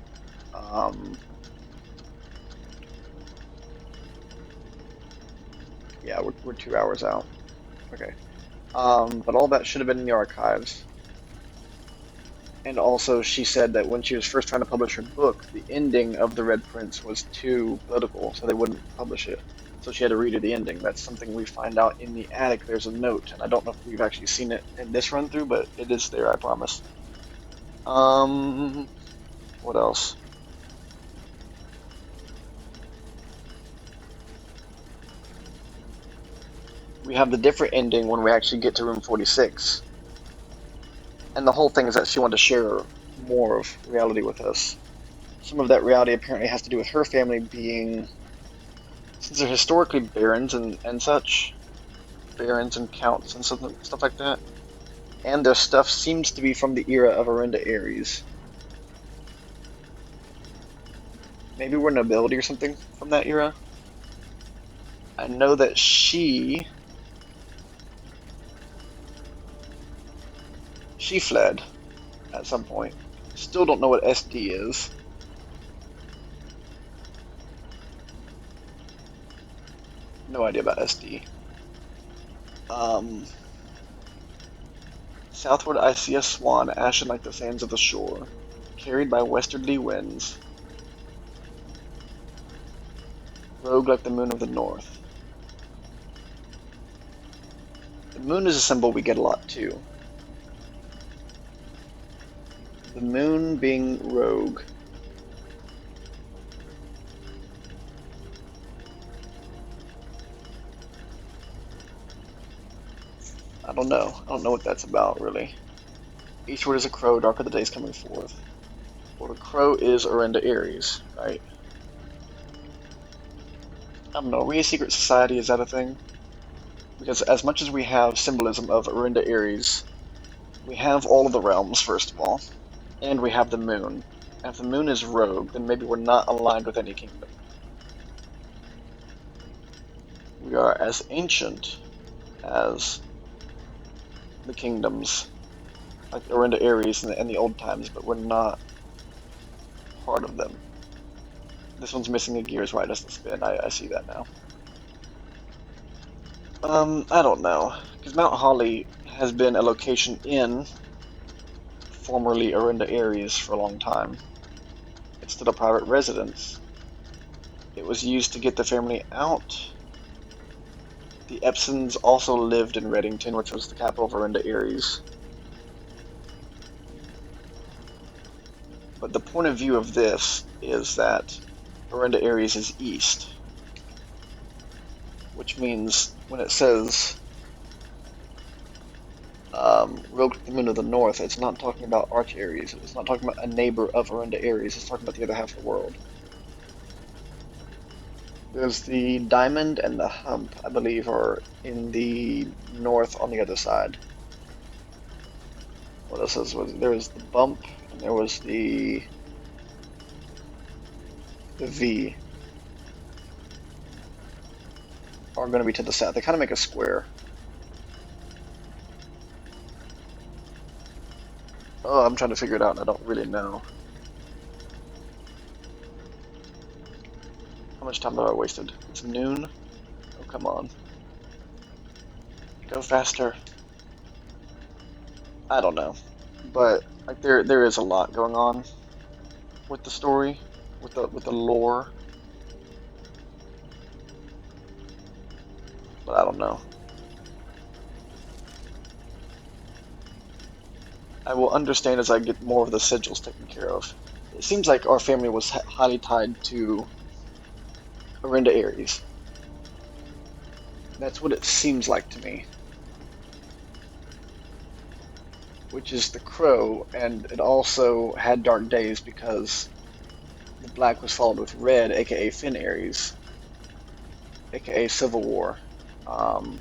Yeah, we're 2 hours out. Okay. But all that should have been in the archives. And also, she said that when she was first trying to publish her book, the ending of The Red Prince was too political, so they wouldn't publish it. So she had to redo the ending. That's something we find out in the attic. There's a note, and I don't know if we've actually seen it in this run through, but it is there, I promise. What else? We have the different ending when we actually get to room 46. And the whole thing is that she wanted to share more of reality with us. Some of that reality apparently has to do with her family being, since they're historically barons and such, barons and counts and stuff like that, and their stuff seems to be from the era of Arenda Ares. Maybe we're nobility or something from that era. I know that she fled at some point. Still don't know what SD is. No idea about SD. Southward I see a swan, ashen like the sands of the shore, carried by westerly winds, rogue like the moon of the north. The moon is a symbol we get a lot too. The moon being rogue. I don't know. I don't know what that's about, really. Eastward is a crow, dark are the days coming forth. Well, the crow is Arenda Ares, right? I don't know. Are we a secret society? Is that a thing? Because as much as we have symbolism of Arenda Ares, we have all of the realms, first of all, and we have the moon. And if the moon is rogue, then maybe we're not aligned with any kingdom. We are as ancient as the kingdoms, like Arenda Ares and the old times, but we're not part of them. This one's missing a gear, is why it doesn't spin. I see that now. I don't know, because Mount Holly has been a location in formerly Arenda Ares for a long time. It's still a private residence. It was used to get the family out. The Epsons also lived in Reddington, which was the capital of Arenda Ares. But the point of view of this is that Arenda Ares is east, which means when it says Real Quick, the Moon of the North, it's not talking about Arch Aries. It's not talking about a neighbor of Orinda Aries. It's talking about the other half of the world. There's the Diamond and the Hump, I believe, are in the north on the other side. What else was there was the Bump and there was the V are going to be to the south. They kind of make a square. Oh, I'm trying to figure it out and I don't really know. How much time have I wasted? It's noon. Oh, come on. Go faster. I don't know. But like there is a lot going on with the story, with the lore. But I don't know. I will understand as I get more of the sigils taken care of. It seems like our family was highly tied to Orinda Aries. That's what it seems like to me. Which is the Crow, and it also had dark days because the black was followed with red, aka Finn Aries, aka Civil War. Um,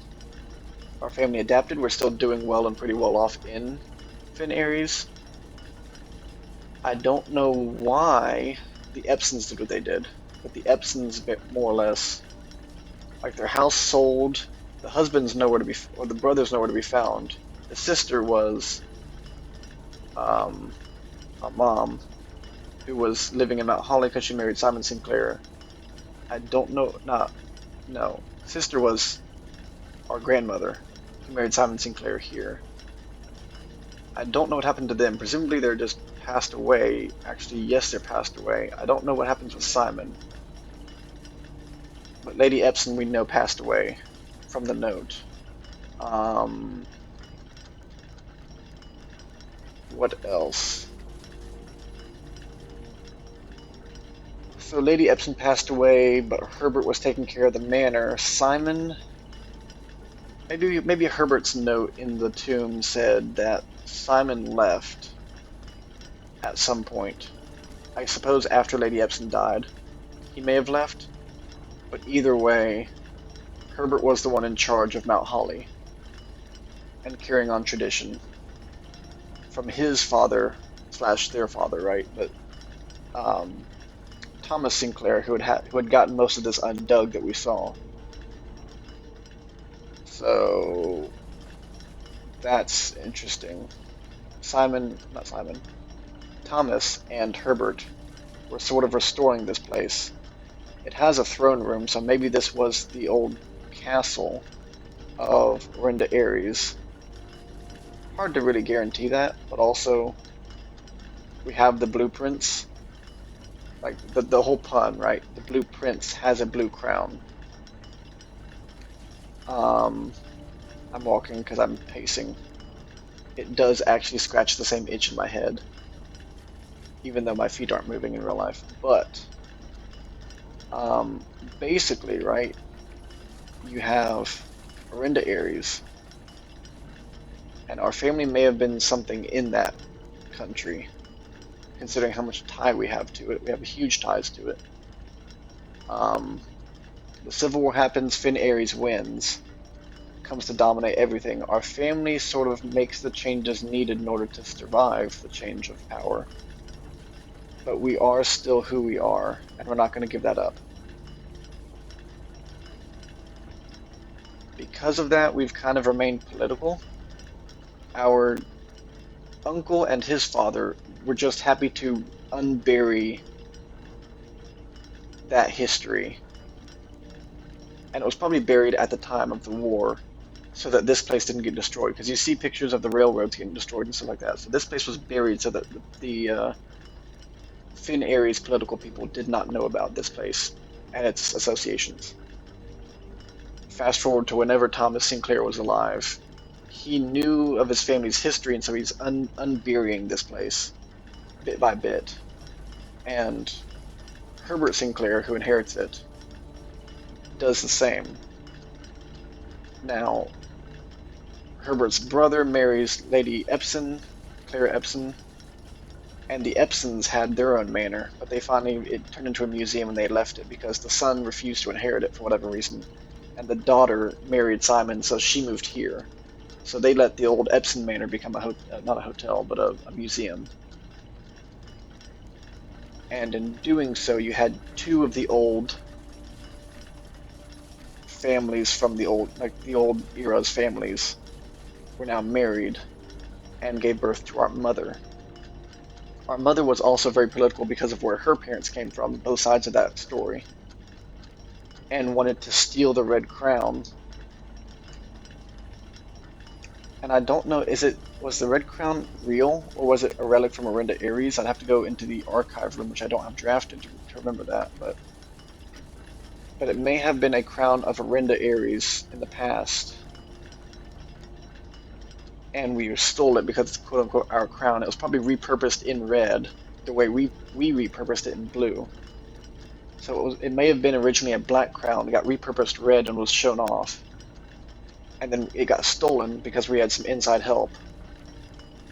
our family adapted. We're still doing well and pretty well off in Finn Aries. I don't know why the Epsons did what they did, but the Epsons, more or less, like their house sold, the husband's nowhere to be, or the brother's nowhere to be found. The sister was a mom who was living in Mount Holly because she married Simon Sinclair. I don't know, not, no. Sister was our grandmother who married Simon Sinclair here. I don't know what happened to them. Presumably they're just passed away. Actually, yes, they're passed away. I don't know what happens with Simon. But Lady Epson, we know, passed away from the note. What else? So Lady Epson passed away, but Herbert was taking care of the manor. Simon, maybe Herbert's note in the tomb said that Simon left at some point. I suppose after Lady Epson died. He may have left, but either way, Herbert was the one in charge of Mount Holly and carrying on tradition from his father slash their father, right? But um, Thomas Sinclair, who had gotten most of this undug that we saw. So that's interesting. Not Simon, Thomas and Herbert were sort of restoring this place. It has a throne room, so maybe this was the old castle of Orinda Aries. Hard to really guarantee that, but also we have the blueprints. Like the whole pun, right? The blueprints has a blue crown. Um, I'm walking because I'm pacing. It does actually scratch the same itch in my head, even though my feet aren't moving in real life. But basically, right, you have Orinda Aries, and our family may have been something in that country, considering how much tie we have to it. We have huge ties to it. Um, the Civil War happens, Finn Aries wins, comes to dominate everything. Our family sort of makes the changes needed in order to survive the change of power. But we are still who we are, and we're not going to give that up. Because of that, we've kind of remained political. Our uncle and his father were just happy to unbury that history. And it was probably buried at the time of the war so that this place didn't get destroyed. Because you see pictures of the railroads getting destroyed and stuff like that. So this place was buried so that the Finn Aries political people did not know about this place and its associations. Fast forward to whenever Thomas Sinclair was alive. He knew of his family's history, and so he's unburying this place bit by bit. And Herbert Sinclair, who inherits it, does the same. Now, Herbert's brother marries Lady Epson, Clara Epson, and the Epsons had their own manor, but they finally it turned into a museum and they left it because the son refused to inherit it for whatever reason, and the daughter married Simon, so she moved here. So they let the old Epson Manor become not a hotel, but a museum. And in doing so, you had two of the old families from the old era's families were now married and gave birth to our mother. Our mother was also very political because of where her parents came from, both sides of that story, and wanted to steal the Red Crown. And I don't know, was the Red Crown real or was it a relic from Orinda Ares? I'd have to go into the archive room, which I don't have drafted to remember that, but it may have been a crown of Orinda Ares in the past, and we stole it because it's quote unquote our crown. It was probably repurposed in red, the way we repurposed it in blue. So it may have been originally a black crown, got repurposed red and was shown off, and then it got stolen because we had some inside help.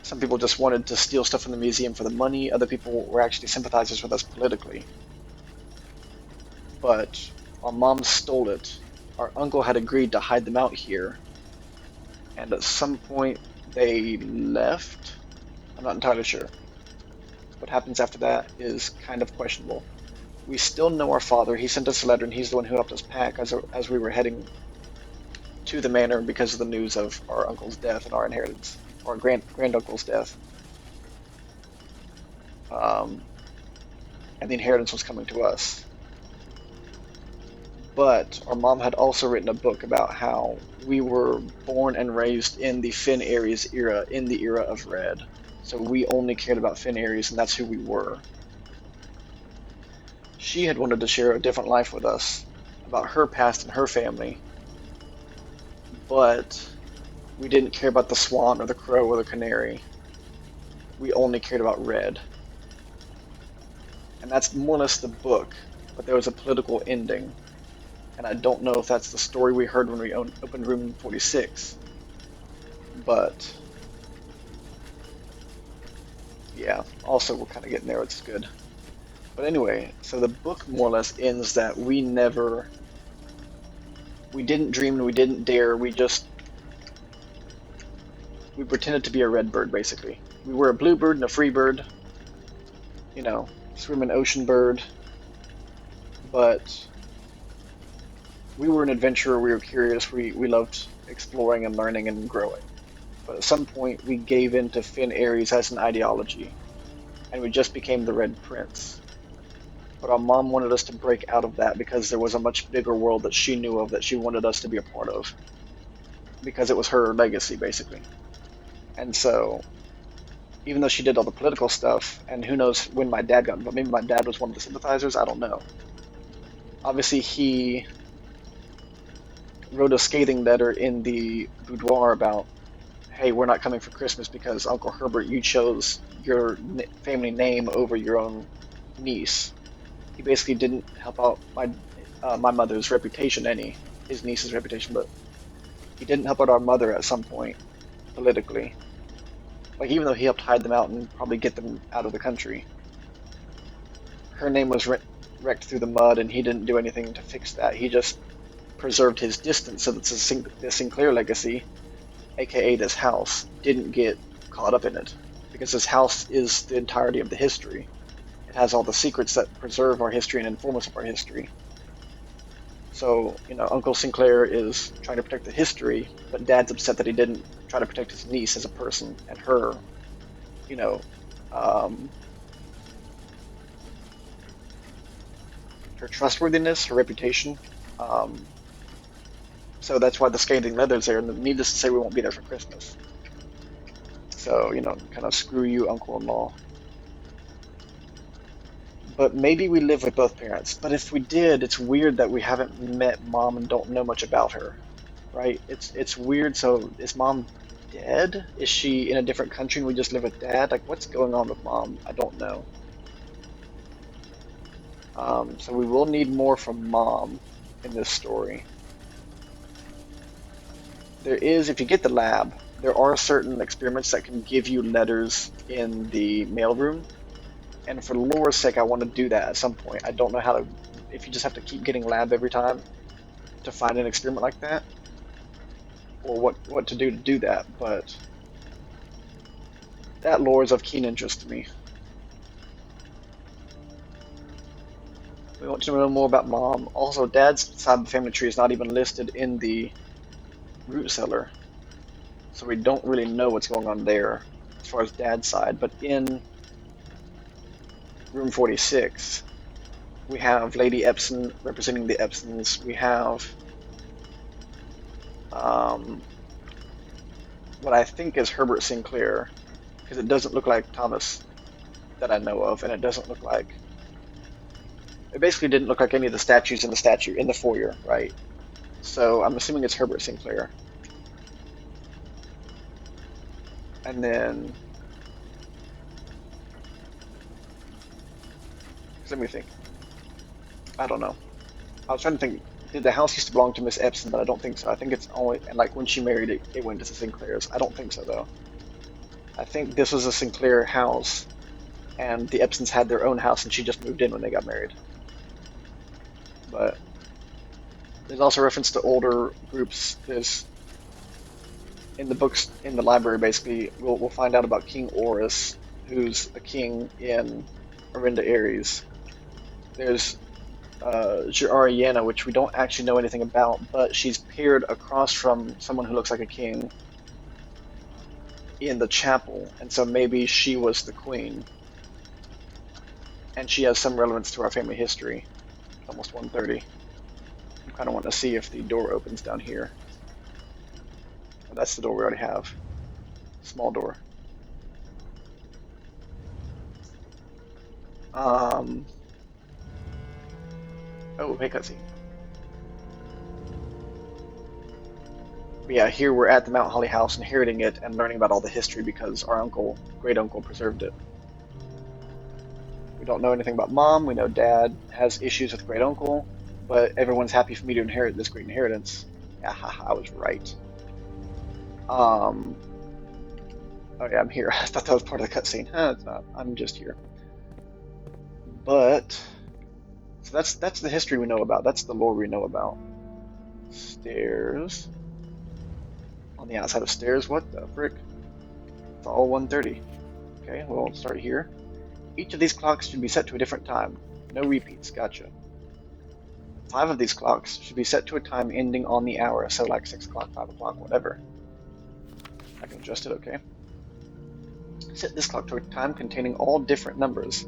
Some people just wanted to steal stuff from the museum for the money. Other people were actually sympathizers with us politically. But our mom stole it. Our uncle had agreed to hide them out here, and at some point they left. I'm not entirely sure. What happens after that is kind of questionable. We still know our father. He sent us a letter, and he's the one who helped us pack as we were heading to the manor because of the news of our uncle's death and our inheritance, our granduncle's death. Um, and the inheritance was coming to us. But our mom had also written a book about how we were born and raised in the Finn Ares era, in the era of Red. So we only cared about Finn Ares, and that's who we were. She had wanted to share a different life with us about her past and her family, but we didn't care about the swan or the crow or the canary. We only cared about Red. And that's more or less the book, but there was a political ending. And I don't know if that's the story we heard when we opened room 46. But yeah, also we're kind of getting there, it's good. But anyway, so the book more or less ends that we didn't dream and we didn't dare, we pretended to be a red bird basically. We were a blue bird and a free bird, you know, swimming ocean bird, but we were an adventurer, we were curious, we loved exploring and learning and growing. But at some point we gave in to Finn Ares as an ideology, and we just became the Red Prince. But our mom wanted us to break out of that because there was a much bigger world that she knew of that she wanted us to be a part of. Because it was her legacy, basically. And so, even though she did all the political stuff, and who knows when my dad got involved, maybe my dad was one of the sympathizers, I don't know. Obviously, he wrote a scathing letter in the boudoir about, hey, we're not coming for Christmas because Uncle Herbert, you chose your family name over your own niece. He basically didn't help out my mother's reputation any, his niece's reputation, but he didn't help out our mother at some point politically. Like even though he helped hide them out and probably get them out of the country, her name was wrecked through the mud, and he didn't do anything to fix that. He just preserved his distance so that the Sinclair legacy, aka this house, didn't get caught up in it, because this house is the entirety of the history. It has all the secrets that preserve our history and inform us of our history. So, Uncle Sinclair is trying to protect the history, but Dad's upset that he didn't try to protect his niece as a person and her, you know, um, her trustworthiness, her reputation. Um, so that's why the scathing letter's there, and needless to say, we won't be there for Christmas. So, kind of screw you, uncle-in-law. But maybe we live with both parents. But if we did, it's weird that we haven't met mom and don't know much about her, right? It's weird. So is mom dead? Is she in a different country and we just live with dad? Like, what's going on with mom? I don't know. So we will need more from mom in this story. There is, if you get the lab, there are certain experiments that can give you letters in the mailroom. And for lore's sake, I want to do that at some point. I don't know how to, if you just have to keep getting lab every time to find an experiment like that, or what to do that, but that lore is of keen interest to me. We want to know more about Mom. Also, Dad's side of the family tree is not even listed in the root cellar, so we don't really know what's going on there as far as Dad's side. But in room 46, we have Lady Epson representing the Epsons. We have what I think is Herbert Sinclair, because it doesn't look like Thomas that I know of, and it doesn't look like. It basically didn't look like any of the statues in the foyer, right? So I'm assuming it's Herbert Sinclair. And then, let me think. I don't know. I was trying to think. Did the house used to belong to Miss Epson? But I don't think so. I think it's only, and like when she married it, it went to the Sinclairs. I don't think so though. I think this was a Sinclair house, and the Epsons had their own house, and she just moved in when they got married. But there's also reference to older groups. There's in the books in the library. Basically, we'll find out about King Orus, who's a king in Arinda Ares. There's Jariana, which we don't actually know anything about, but she's paired across from someone who looks like a king in the chapel, and so maybe she was the queen. And she has some relevance to our family history. It's almost 1:30. I kind of want to see if the door opens down here. Oh, that's the door we already have. Small door. Oh, hey, cutscene. But yeah, here we're at the Mount Holly house, inheriting it and learning about all the history because our great uncle, preserved it. We don't know anything about Mom. We know Dad has issues with great uncle, but everyone's happy for me to inherit this great inheritance. Yeah, I was right. Oh yeah, I'm here. I thought that was part of the cutscene. It's not. I'm just here. But so that's the history we know about. That's the lore we know about. Stairs. On the outside of stairs, what the frick? It's all 1:30. Okay, we'll start here. Each of these clocks should be set to a different time. No repeats, gotcha. 5 of these clocks should be set to a time ending on the hour, so like 6 o'clock, 5 o'clock, whatever. I can adjust it, okay. Set this clock to a time containing all different numbers,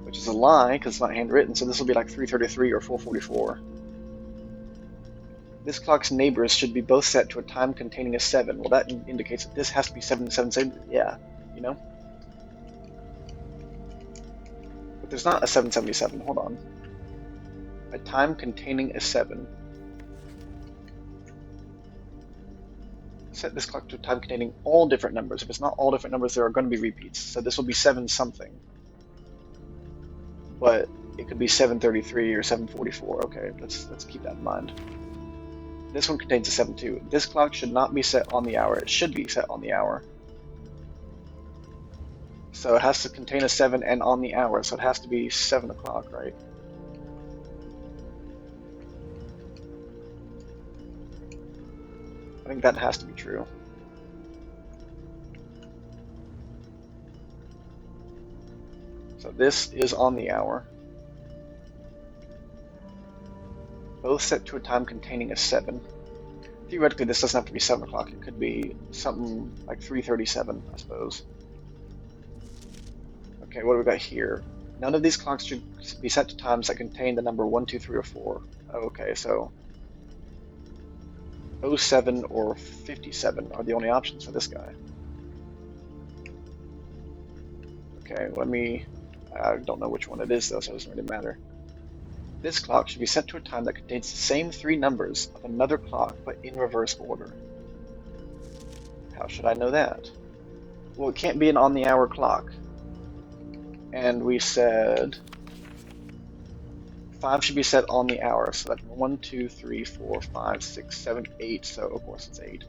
which is a lie because it's not handwritten, so this will be like 3:33 or 4:44. This clock's neighbors should be both set to a time containing a 7. Well, that indicates that this has to be 777. Yeah, you know? But there's not a 777. Hold on. A time containing a 7. Set this clock to a time containing all different numbers. If it's not all different numbers, there are going to be repeats. So this will be 7 something. But it could be 7:33 or 7:44. Okay, let's keep that in mind. This one contains a 7 too. This clock should not be set on the hour. It should be set on the hour. So it has to contain a 7 and on the hour, so it has to be 7 o'clock, right? I think that has to be true. So this is on the hour. Both set to a time containing a 7. Theoretically, this doesn't have to be 7 o'clock. It could be something like 3:37, I suppose. Okay, what do we got here? None of these clocks should be set to times that contain the number 1, 2, 3, or 4. Okay, so 07 or 57 are the only options for this guy. Okay, I don't know which one it is though, so it doesn't really matter. This clock should be set to a time that contains the same 3 numbers of another clock, but in reverse order. How should I know that? Well, it can't be an on-the-hour clock. And we said 5 should be set on the hour. So that's 1, 2, 3, 4, 5, 6, 7, 8. So of course it's 8.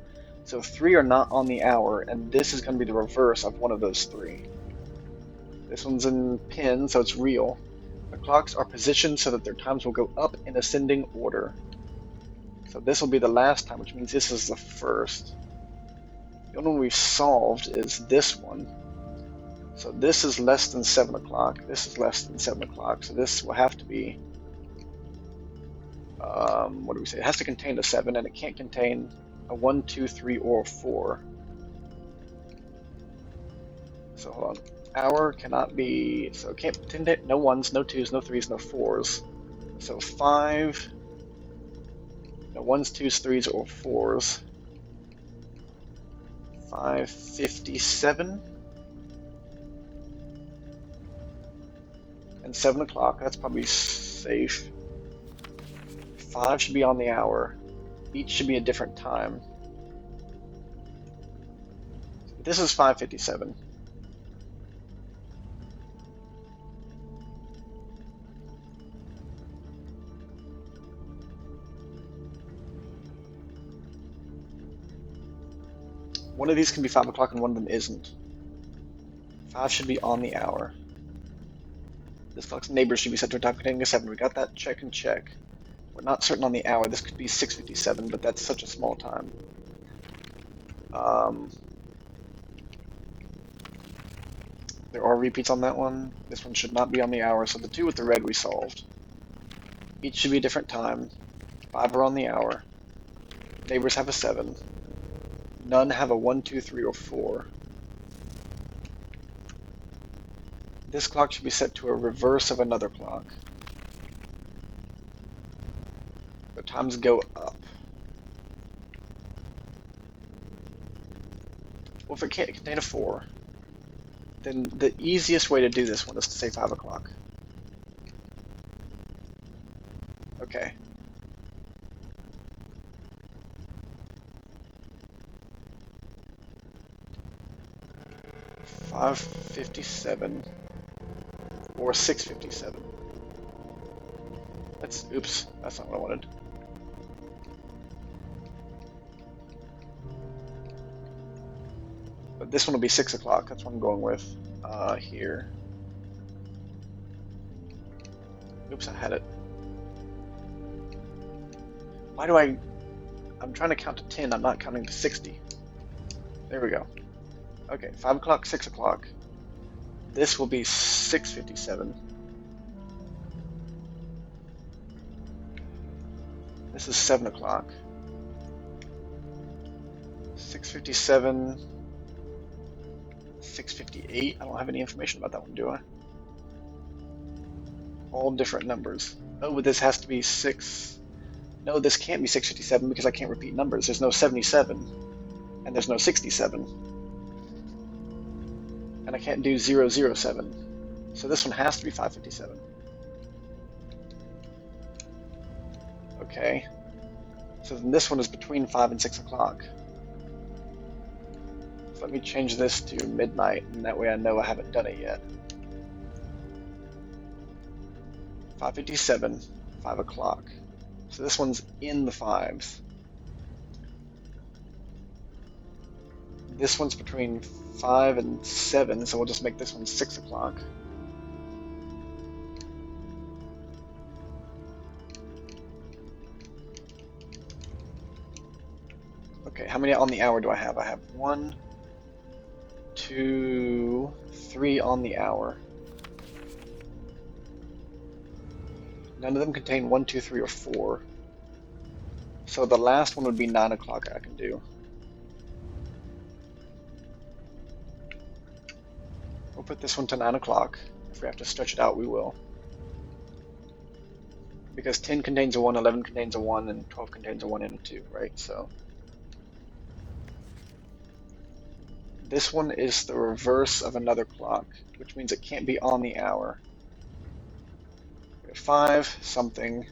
So 3 are not on the hour, and this is going to be the reverse of one of those 3. This one's in pin, so it's real. The clocks are positioned so that their times will go up in ascending order. So this will be the last time, which means this is the first. The only one we've solved is this one. So this is less than 7 o'clock. This is less than 7 o'clock. So this will have to be, what do we say? It has to contain a 7, and it can't contain a 1, 2, 3, or a 4. So hold on. Hour cannot be, so it can't contain no 1s, no 2s, no 3s, no 4s. So 5, no 1s, 2s, 3s, or 4s. 5:57. And 7 o'clock, that's probably safe. 5 should be on the hour. Each should be a different time. This is 5:57. One of these can be 5 o'clock and one of them isn't. 5 should be on the hour. This clock's neighbors should be set to a time containing a 7. We got that. Check and check. We're not certain on the hour. This could be 6:57, but that's such a small time. There are repeats on that one. This one should not be on the hour, so the 2 with the red we solved. Each should be a different time. 5 are on the hour. Neighbors have a 7. None have a 1, 2, 3, or 4. This clock should be set to a reverse of another clock. The times go up. Well, if it can't contain a 4, then the easiest way to do this one is to say 5 o'clock. Okay. $5:57 or 6:57. Oops, that's not what I wanted. But this one will be 6 o'clock, that's what I'm going with here. Oops, I had it. Why do I'm trying to count to 10, I'm not counting to 60. There we go. Okay, 5 o'clock, 6 o'clock. This will be 6:57. This is 7 o'clock. 6:57. 6:58. I don't have any information about that one, do I? All different numbers. Oh, but this has to be 6. No, this can't be 6:57 because I can't repeat numbers. There's no 77. And there's no 67. And I can't do 007. So this one has to be 5:57. Okay. So then this one is between 5 and 6 o'clock. So let me change this to midnight, and that way I know I haven't done it yet. 5:57, 5 o'clock. So this one's in the 5s. This one's between 5 and 7, so we'll just make this one 6 o'clock. Okay, how many on the hour do I have? I have 1, 2, 3 on the hour. None of them contain 1, 2, 3, or 4. So the last one would be 9 o'clock I can do. We'll put this one to 9 o'clock. If we have to stretch it out, we will. Because 10 contains a 1, 11 contains a 1, and 12 contains a 1 and a 2, right? So this one is the reverse of another clock, which means it can't be on the hour. 5 something,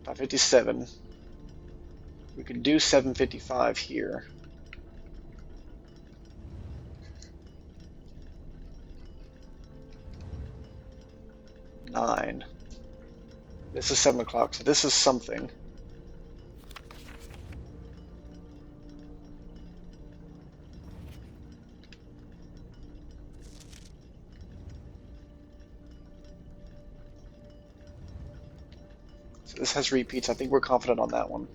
5:57. We could do 7:55 here. Nine. This is 7 o'clock, so this is something. So this has repeats. I think we're confident on that one.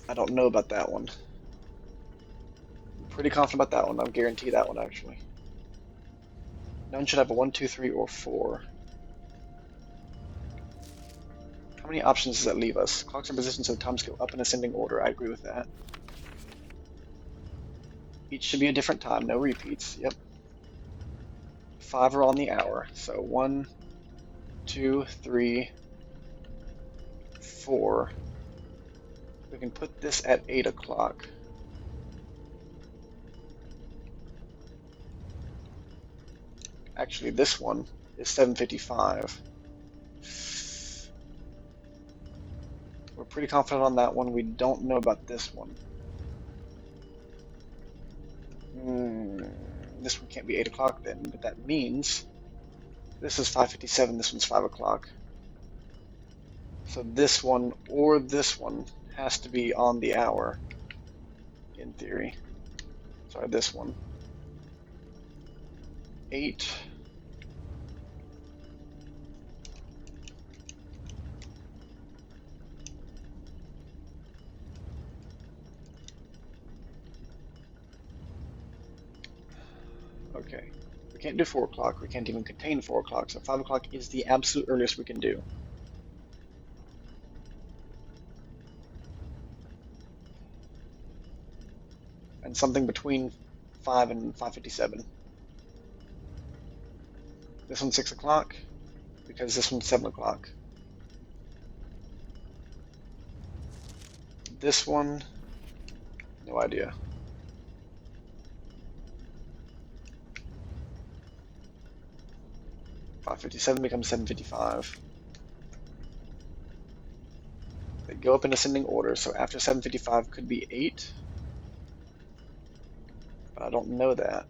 I don't know about that one. I'm pretty confident about that one. I'll guarantee that one, actually. None should have a 1, 2, 3, or 4. How many options does that leave us? Clocks and positions of the time scale up in ascending order. I agree with that. Each should be a different time. No repeats. Yep. 5 are on the hour. So 1, 2, 3, 4. We can put this at 8 o'clock. Actually, this one is 7:55. We're pretty confident on that one. We don't know about this one. This one can't be 8 o'clock then, but that means this is 5:57, this one's 5 o'clock. So this one or this one has to be on the hour, in theory. Sorry, this one. 8. Okay. We can't do 4 o'clock. We can't even contain 4 o'clock, so 5 o'clock is the absolute earliest we can do. And something between 5 and 5:57. This one's 6 o'clock, because this one's 7 o'clock. This one, no idea. $5.57 becomes $7.55. They go up in ascending order, so after $7.55 could be 8. But I don't know that.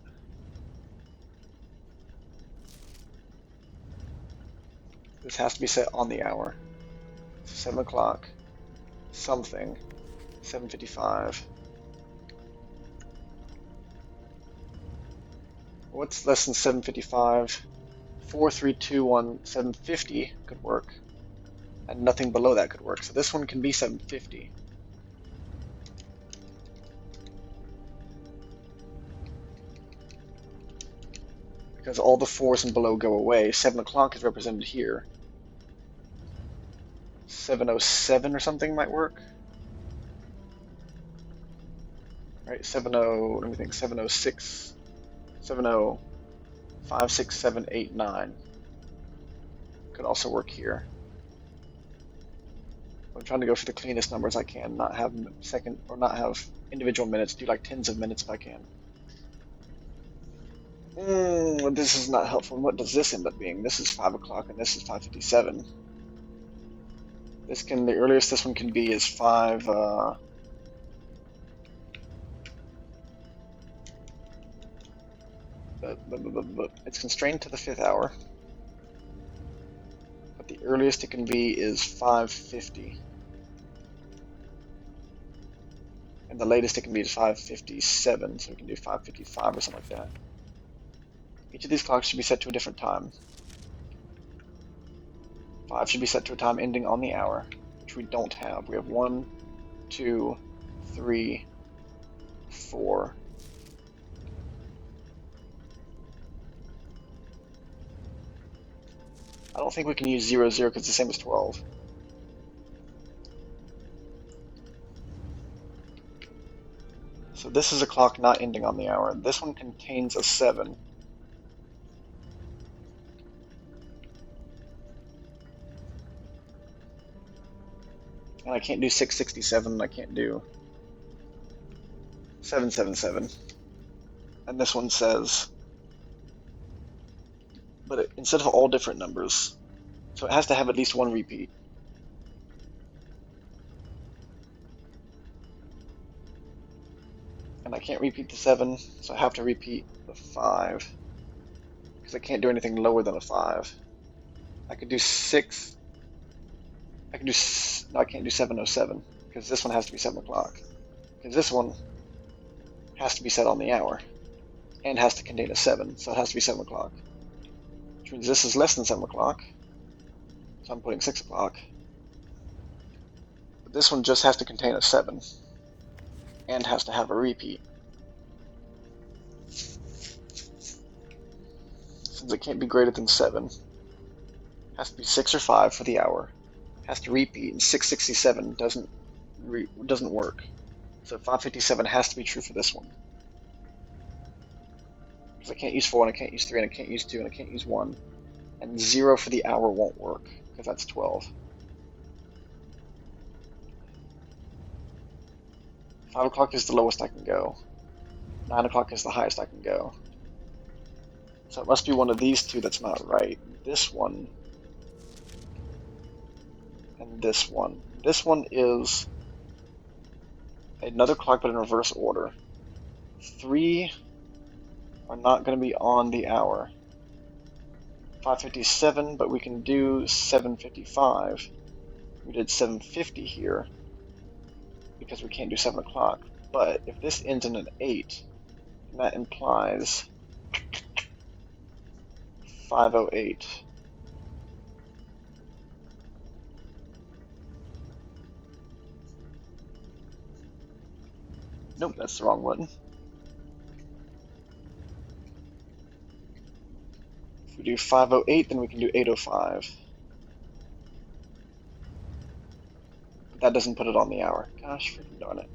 This has to be set on the hour. So 7 o'clock, something, 7:55. What's less than 7:55? 4, 3, 2, 1, 7:50 could work. And nothing below that could work. So this one can be 7:50. Because all the 4s and below go away. 7 o'clock is represented here. 7:07 or something might work. Right, 70, let me think, 7:06, 70, 5, 6, 7, 8, 9. Could also work here. I'm trying to go for the cleanest numbers I can, not have second or not have individual minutes, do like tens of minutes if I can. This is not helpful. What does this end up being? This is 5 o'clock and this is 5:57. The earliest this one can be is 5, it's constrained to the 5th hour. But the earliest it can be is 5:50. And the latest it can be is 5:57, so we can do 5:55 or something like that. Each of these clocks should be set to a different time. 5 should be set to a time ending on the hour, which we don't have. We have 1, 2, 3, 4. I don't think we can use 0, 0 because it's the same as 12. So this is a clock not ending on the hour. This one contains a 7. And I can't do 6:67, I can't do 7:77. And this one says, but instead of all different numbers, so it has to have at least one repeat. And I can't repeat the 7, so I have to repeat the 5. because I can't do anything lower than a 5. I could do 6. I can do. No, I can't do 7:07 because this one has to be 7 o'clock. Because this one has to be set on the hour and has to contain a 7, so it has to be 7 o'clock. Which means this is less than 7 o'clock, so I'm putting 6 o'clock. But this one just has to contain a 7 and has to have a repeat. Since it can't be greater than 7, has to be 6 or 5 for the hour. Has to repeat, and 667 doesn't work. So 557 has to be true for this one. Because I can't use 4, and I can't use 3, and I can't use 2, and I can't use 1. And 0 for the hour won't work, because that's 12. 5 o'clock is the lowest I can go. 9 o'clock is the highest I can go. So it must be one of these two that's not right. This one and this one. This one is another clock but in reverse order. 3 are not going to be on the hour. 5:57, but we can do 7:55. We did 7:50 here because we can't do 7 o'clock. But if this ends in an 8, then that implies 5:08. Nope, that's the wrong one. If we do 5:08, then we can do 8:05. But that doesn't put it on the hour. Gosh, freaking darn it.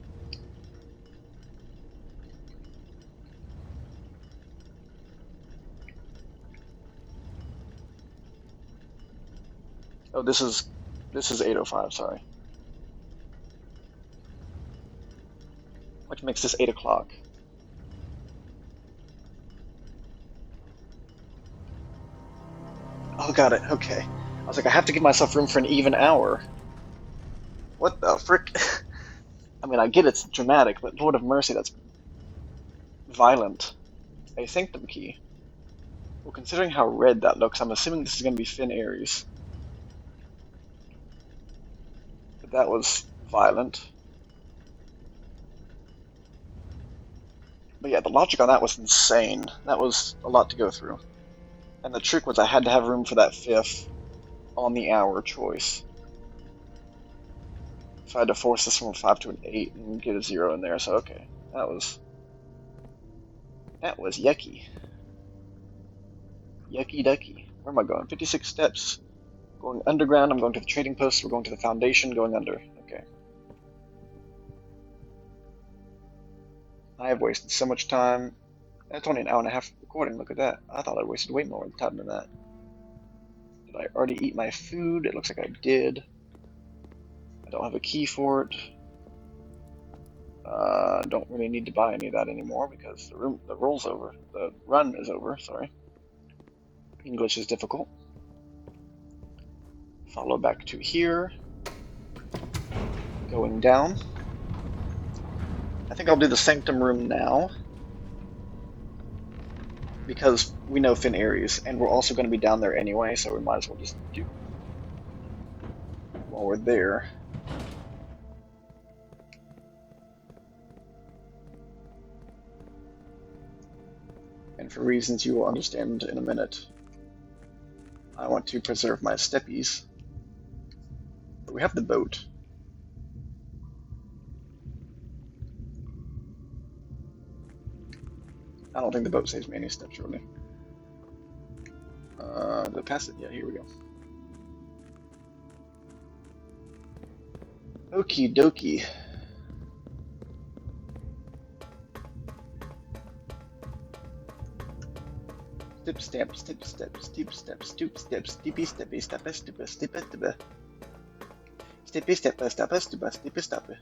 Oh, this is 8:05, sorry. Which makes this 8 o'clock. Oh, got it, okay. I was like, I have to give myself room for an even hour. What the frick? I mean, I get it's dramatic, but Lord of Mercy, that's violent. A Sanctum key. Well, considering how red that looks, I'm assuming this is going to be Finn Ares. But that was violent. But yeah, the logic on that was insane. That was a lot to go through. And the trick was I had to have room for that 5th on the hour choice. So I had to force this from a 5 to an 8 and get a 0 in there, so okay. That was yucky. Yucky ducky. Where am I going? 56 steps. Going underground, I'm going to the trading post, we're going to the foundation, going under. Okay. I have wasted so much time. That's only an hour and a half recording, look at that. I thought I wasted way more time than that. Did I already eat my food? It looks like I did. I don't have a key for it. Don't really need to buy any of that anymore because the roll's over. The run is over, sorry. English is difficult. Follow back to here. Going down. I think I'll do the Sanctum room now. Because we know Finn Ares, and we're also going to be down there anyway, so we might as well just do while we're there. And for reasons you will understand in a minute, I want to preserve my steppies. But we have the boat. I don't think the boat saves me any steps, really. Did I pass it? Yeah, here we go. Okie dokie. Step, step, step, step, steep, step, stoop, step, steepy, steppy, steppa, stuppa, steppa, steppa. Steppy, steppa, steppa, stuppa, steppa, steppa.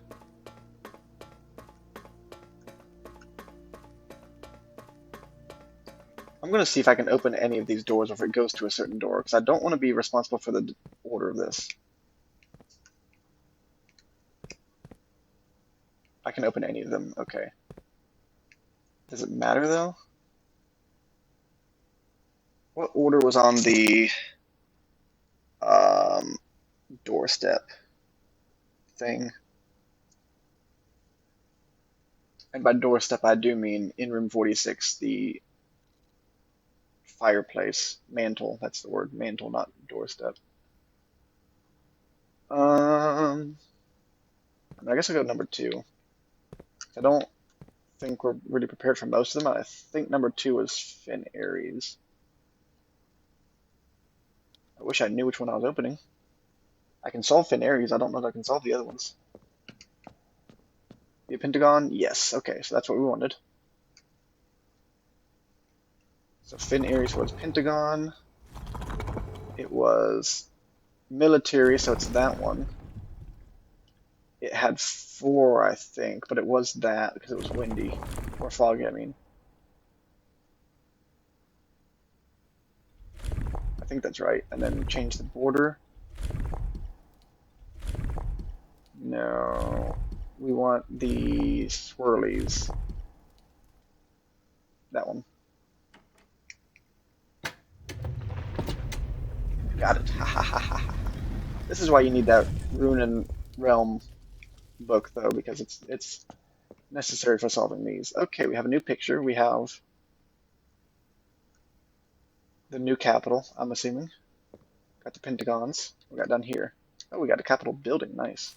I'm going to see if I can open any of these doors or if it goes to a certain door, because I don't want to be responsible for the order of this. I can open any of them, okay. Does it matter, though? What order was on the um, doorstep thing? And by doorstep, I do mean in room 46, the fireplace mantle. That's the word, mantle, not doorstep. I guess I'll go number two. I don't think we're really prepared for most of them. I think number two is Finn Aries. I wish I knew which one I was opening. I can solve Finn Aries. I don't know that I can solve the other ones. The Pentagon? Yes. Okay, so that's what we wanted. So Finn Aries was Pentagon. It was military, so it's that one. It had four, I think, but it was that because it was windy. Or foggy, I mean. I think that's right. And then change the border. No. We want the swirlies. That one. Got it. Ha ha ha ha. This is why you need that Rune and Realm book, though, because it's necessary for solving these. Okay, we have a new picture. We have the new capital, I'm assuming. Got the pentagons. We got down here. Oh, we got a Capitol building. Nice.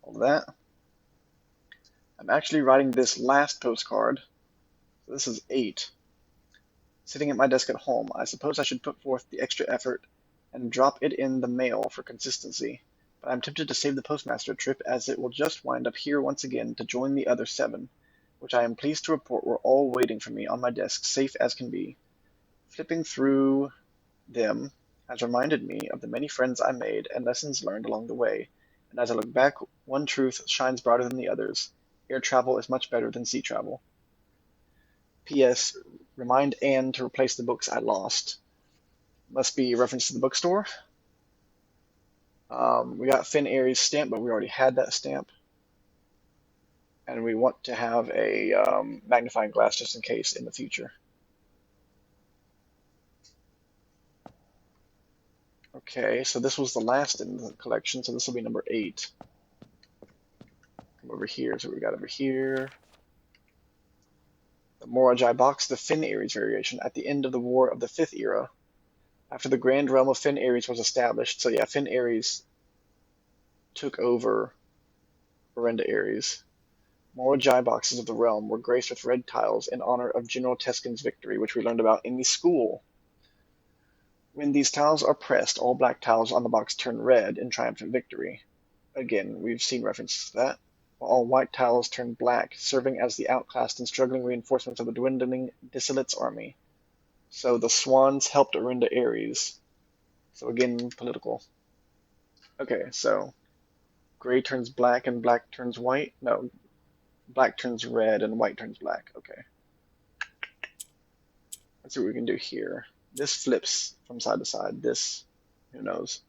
All of that. I'm actually writing this last postcard. So this is 8. Sitting at my desk at home, I suppose I should put forth the extra effort and drop it in the mail for consistency. But I'm tempted to save the postmaster trip, as it will just wind up here once again to join the other 7, which I am pleased to report were all waiting for me on my desk, safe as can be. Flipping through them has reminded me of the many friends I made and lessons learned along the way, and as I look back, one truth shines brighter than the others. Air travel is much better than sea travel. P.S. Remind Anne to replace the books I lost. Must be a reference to the bookstore. We got Finn Aries stamp, but we already had that stamp. And we want to have a magnifying glass just in case in the future. Okay, so this was the last in the collection, so this will be number 8. Come over here, so we got over here. The Moragi box, the Finn Aries variation, at the end of the War of the Fifth Era, after the Grand Realm of Finn Aries was established. So yeah, Finn Aries took over Orenda Aries. Moragi boxes of the realm were graced with red tiles in honor of General Teskin's victory, which we learned about in the school. When these tiles are pressed, all black tiles on the box turn red in triumphant victory. Again, we've seen references to that. While all white tiles turn black, serving as the outclassed and struggling reinforcements of the dwindling Dissolite's army. So the Swans helped Orenda Aries. So again, political. Okay, so gray turns black and black turns white? No, black turns red and white turns black. Okay. Let's see what we can do here. This flips from side to side. This, who knows?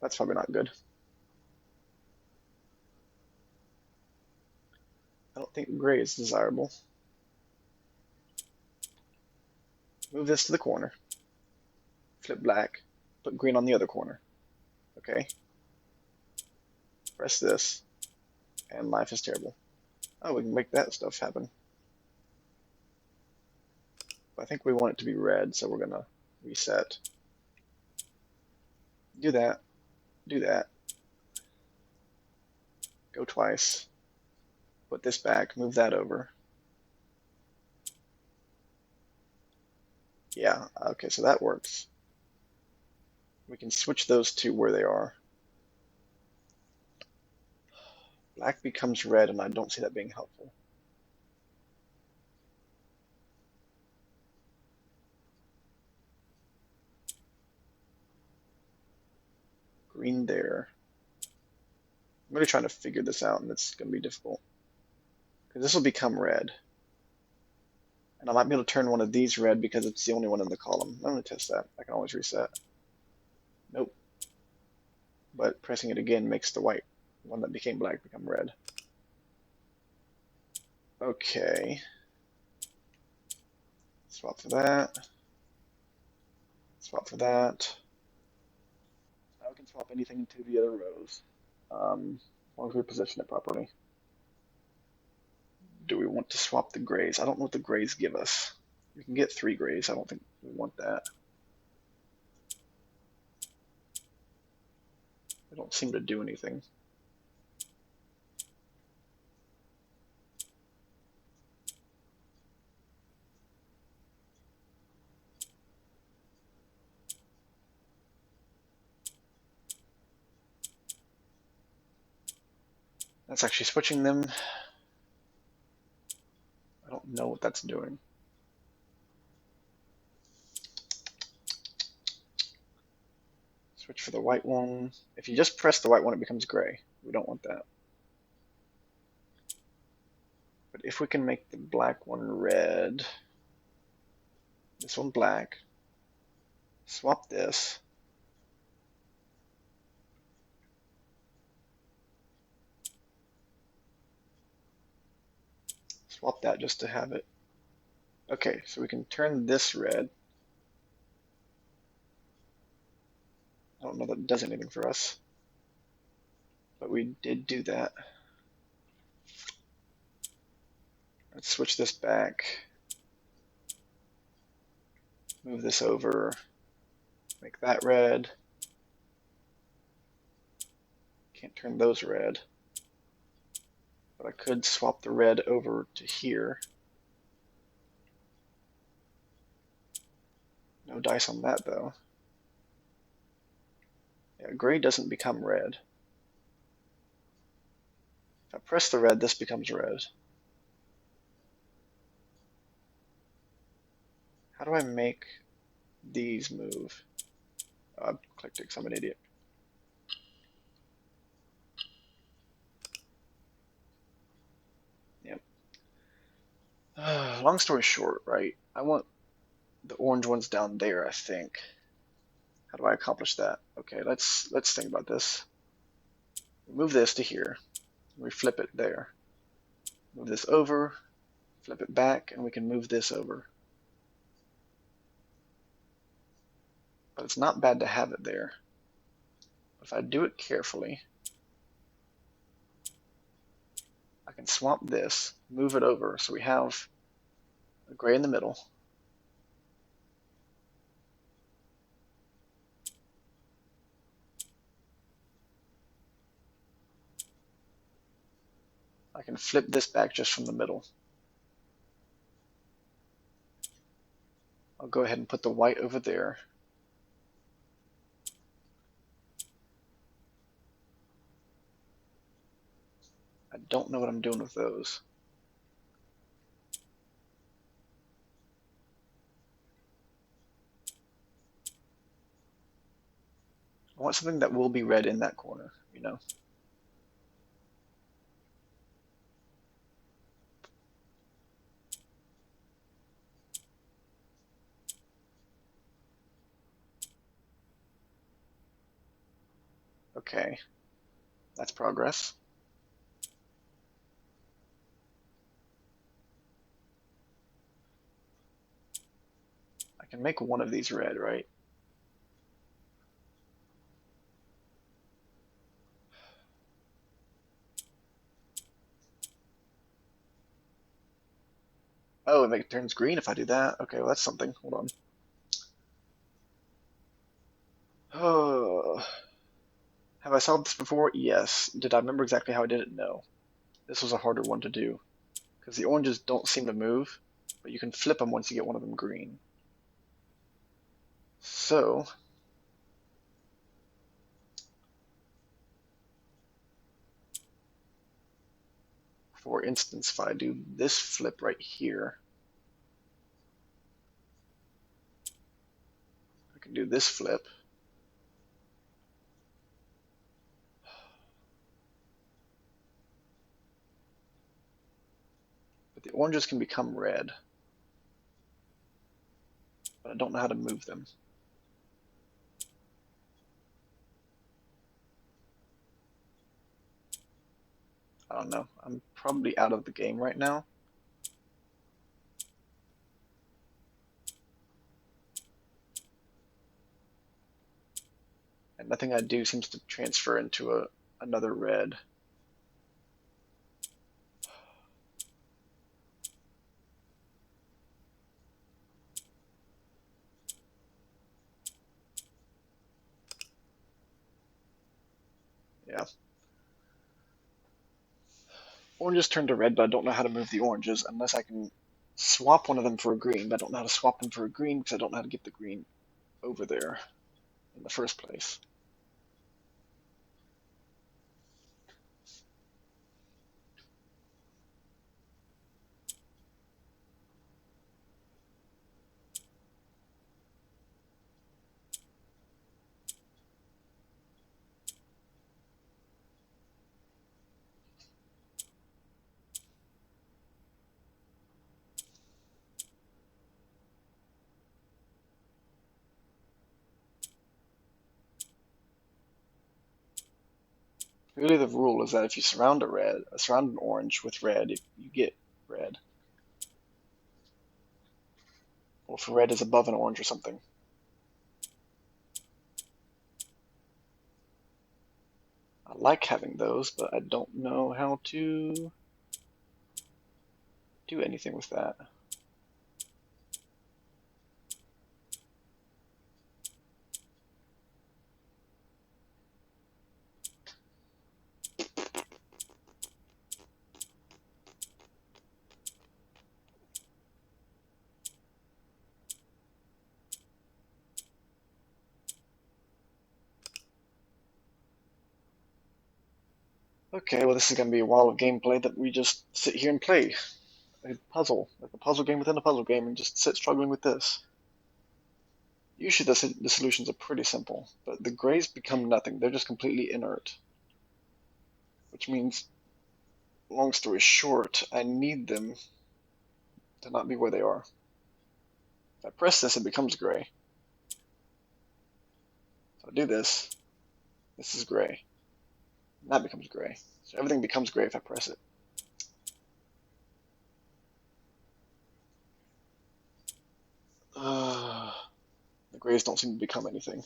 That's probably not good. I don't think gray is desirable. Move this to the corner. Flip black. Put green on the other corner. Okay. Press this. And life is terrible. Oh, we can make that stuff happen. I think we want it to be red, so we're going to reset. Do that. Do that. Go twice. Put this back. Move that over. Yeah, okay, so that works. We can switch those to where they are. Black becomes red, and I don't see that being helpful. Green there. I'm really trying to figure this out, and it's going to be difficult. Because this will become red. And I might be able to turn one of these red because it's the only one in the column. I'm going to test that. I can always reset. Nope. But pressing it again makes the white one that became black become red. Okay. Swap for that. Swap for that. Now we can swap anything to the other rows. As long as we position it properly. Do we want to swap the grays? I don't know what the grays give us. We can get 3 grays. I don't think we want that. They don't seem to do anything. That's actually switching them. I don't know what that's doing. Switch for the white one. If you just press the white one, it becomes gray. We don't want that. But if we can make the black one red, this one black, swap this. Swap that just to have it. Okay, so we can turn this red. I don't know that it does anything for us, but we did do that. Let's switch this back. Move this over. Make that red. Can't turn those red. But I could swap the red over to here. No dice on that though. Yeah, gray doesn't become red. If I press the red, this becomes red. How do I make these move? Oh, I clicked it because I'm an idiot. Yep. Long story short, right? I want the orange ones down there, I think. How do I accomplish that? Okay, let's think about this. Move this to here. We flip it there. Move this over, flip it back, and we can move this over. But it's not bad to have it there. If I do it carefully, I can swap this, move it over, so we have a gray in the middle. I can flip this back just from the middle. I'll go ahead and put the white over there. I don't know what I'm doing with those. I want something that will be red in that corner, you know? Okay, that's progress. I can make one of these red, right? Oh, it turns green if I do that. Okay, well that's something. Hold on. Oh, have I solved this before? Yes. Did I remember exactly how I did it? No. This was a harder one to do because the oranges don't seem to move, but you can flip them once you get one of them green. So, for instance, if I do this flip right here, I can do this flip. But the oranges can become red, but I don't know how to move them. I don't know. I'm probably out of the game right now. And nothing I do seems to transfer into another red. Yeah. Oranges turn to red, but I don't know how to move the oranges unless I can swap one of them for a green, but I don't know how to swap them for a green because I don't know how to get the green over there in the first place. Really, the rule is that if you surround surround an orange with red, you get red. Or if red is above an orange or something. I like having those, but I don't know how to do anything with that. Okay, well this is going to be a while of gameplay that we just sit here and play a puzzle, like a puzzle game within a puzzle game, and just sit struggling with this. Usually the solutions are pretty simple, but the grays become nothing. They're just completely inert. Which means, long story short, I need them to not be where they are. If I press this, it becomes gray. So I do this, this is gray. And that becomes gray. So everything becomes gray if I press it. The grays don't seem to become anything.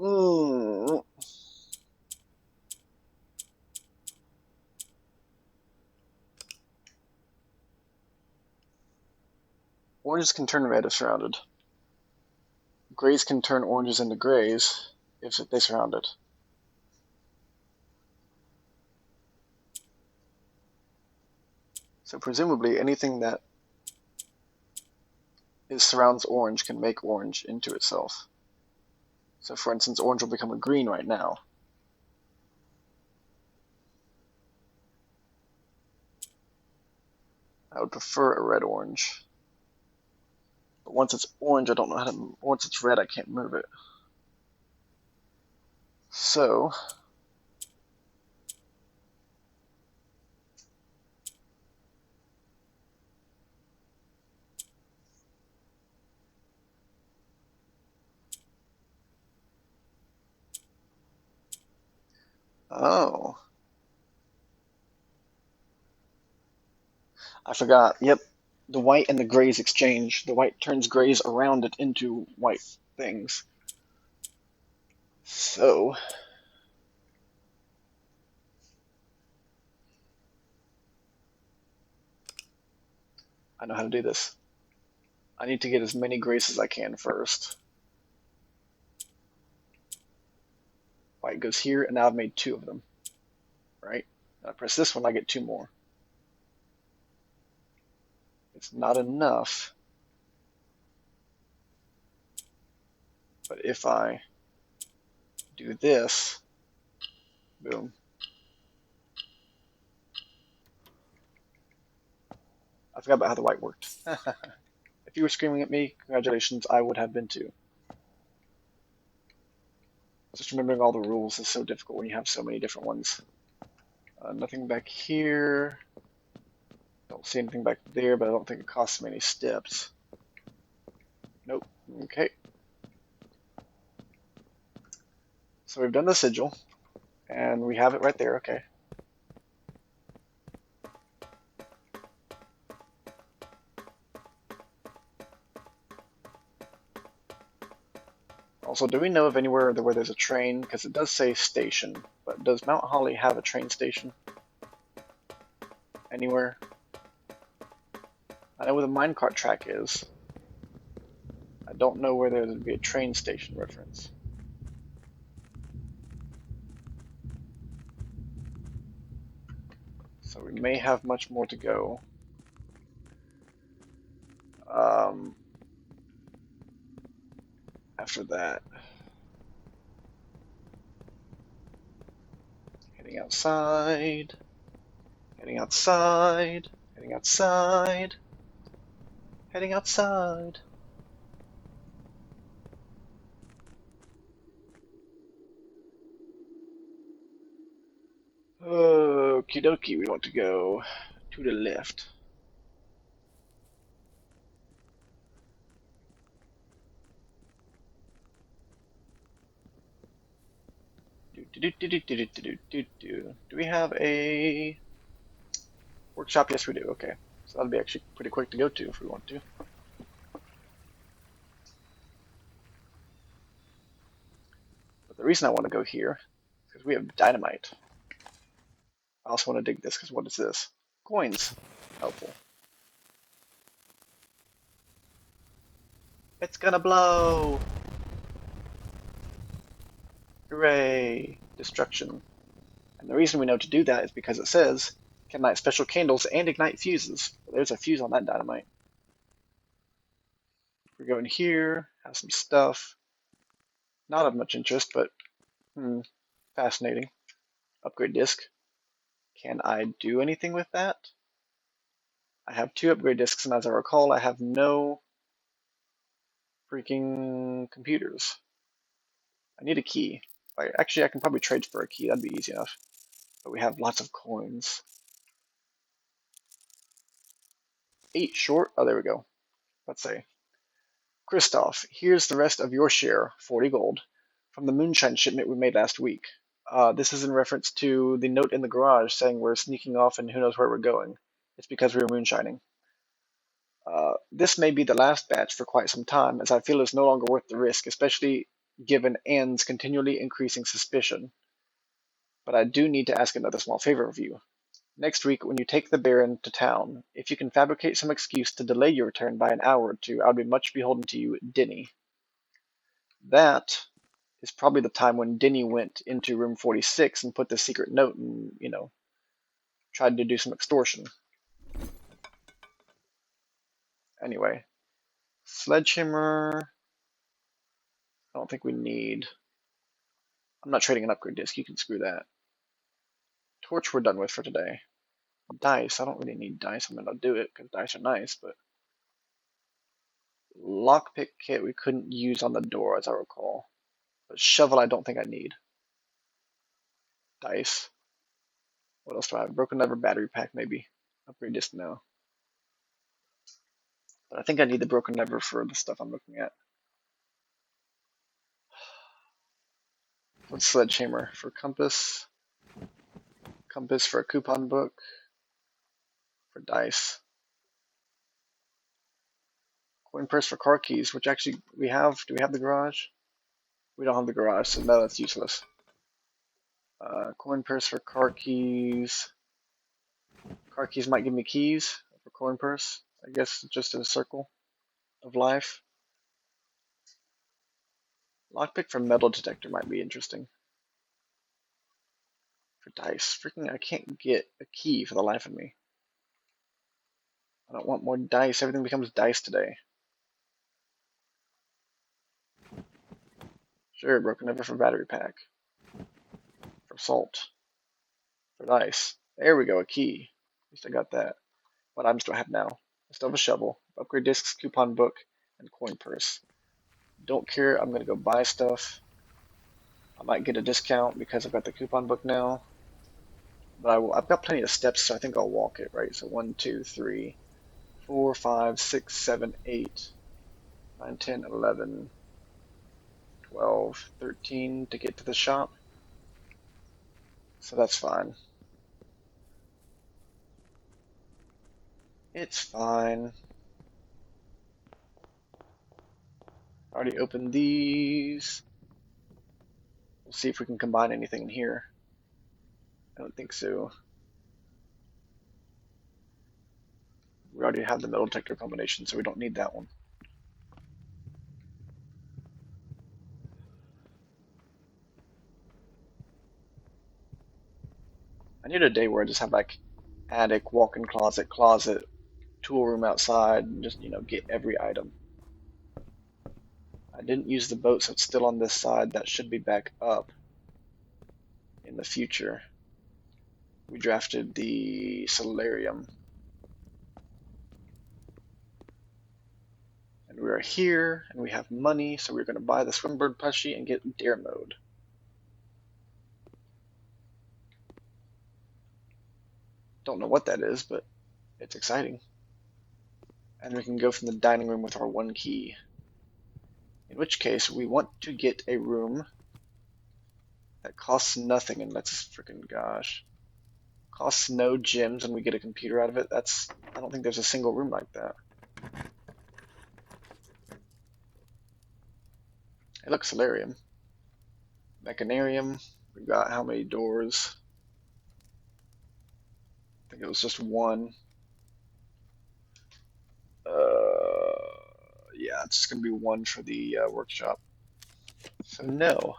Mm. Oranges can turn red if surrounded. Grays can turn oranges into grays if they surround it. So presumably anything that surrounds orange can make orange into itself. So for instance, orange will become a green right now. I would prefer a red-orange. But once it's orange, I don't know how to... Once it's red, I can't move it. So... Oh, I forgot. Yep, the white and the grays exchange. The white turns grays around it into white things. So, I know how to do this. I need to get as many grays as I can first. White goes here, and now I've made 2 of them. Right? I press this one, I get 2 more. It's not enough. But if I do this, boom. I forgot about how the white worked. If you were screaming at me, congratulations, I would have been too. Just remembering all the rules is so difficult when you have so many different ones. Nothing back here. Don't see anything back there, but I don't think it costs me any steps. Nope. Okay. So we've done the sigil, and we have it right there. Okay. Also, do we know of anywhere where there's a train? Because it does say station, but does Mount Holly have a train station? Anywhere? I know where the minecart track is. I don't know where there would be a train station reference. So we may have much more to go. After that, heading outside, heading outside, heading outside, heading outside. Okie dokie, we want to go to the left. Do we have a workshop? Yes, we do. Okay. So that'll be actually pretty quick to go to if we want to. But the reason I want to go here is because we have dynamite. I also want to dig this because what is this? Coins. Helpful. It's gonna blow! Hooray! Destruction. And the reason we know to do that is because it says, can light special candles and ignite fuses. Well, there's a fuse on that dynamite. We go in here, have some stuff. Not of much interest, but fascinating. Upgrade disc. Can I do anything with that? I have 2 upgrade discs, and as I recall, I have no freaking computers. I need a key. Actually, I can probably trade for a key. That'd be easy enough. But we have lots of coins. 8 short. Oh, there we go. Let's say, Christoph, here's the rest of your share, 40 gold, from the moonshine shipment we made last week. This is in reference to the note in the garage saying we're sneaking off and who knows where we're going. It's because we were moonshining. This may be the last batch for quite some time, as I feel it's no longer worth the risk, especially given Anne's continually increasing suspicion. But I do need to ask another small favor of you. Next week, when you take the Baron to town, if you can fabricate some excuse to delay your return by an hour or two, I'll be much beholden to you, Denny. That is probably the time when Denny went into room 46 and put the secret note and, tried to do some extortion. Anyway, sledgehammer, I don't think we need. I'm not trading an upgrade disc, you can screw that. Torch we're done with for today. Dice, I don't really need dice, I'm gonna do it because dice are nice, but lockpick kit we couldn't use on the door as I recall. But shovel I don't think I need. Dice. What else do I have? Broken lever battery pack maybe. Upgrade disc now. But I think I need the broken lever for the stuff I'm looking at. What's sledgehammer for compass? Compass for a coupon book. For dice. Coin purse for car keys, which actually we have. Do we have the garage? We don't have the garage, so no, that's useless. Coin purse for car keys. Car keys might give me keys for coin purse. I guess just in a circle of life. Lockpick for metal detector might be interesting. For dice. Freaking, I can't get a key for the life of me. I don't want more dice. Everything becomes dice today. Sure, broken over for battery pack. For salt. For dice. There we go, a key. At least I got that. What items do I have now? I still have a shovel, upgrade discs, coupon book, and coin purse. Don't care, I'm gonna go buy stuff. I might get a discount because I've got the coupon book now. But I've got plenty of steps, so I think I'll walk it, right? So 1, 2, 3, 4, 5, 6, 7, 8, 9, 10, 11, 12, 13 to get to the shop. So that's fine. It's fine. Already opened these. We'll see if we can combine anything in here. I don't think so. We already have the metal detector combination, so we don't need that one. I need a day where I just have like attic, walk-in closet, closet, tool room outside, and just, get every item. I didn't use the boat, so it's still on this side. That should be back up in the future. We drafted the solarium. And we are here, and we have money, so we're going to buy the Swimbird plushie and get dare mode. Don't know what that is, but it's exciting. And we can go from the dining room with our one key. In which case, we want to get a room that costs nothing and lets us freaking gosh. Costs no gems and we get a computer out of it. I don't think there's a single room like that. Hey, look, solarium. Mechanarium. We've got how many doors? I think it was just one. Yeah, it's just gonna be one for the workshop. So no.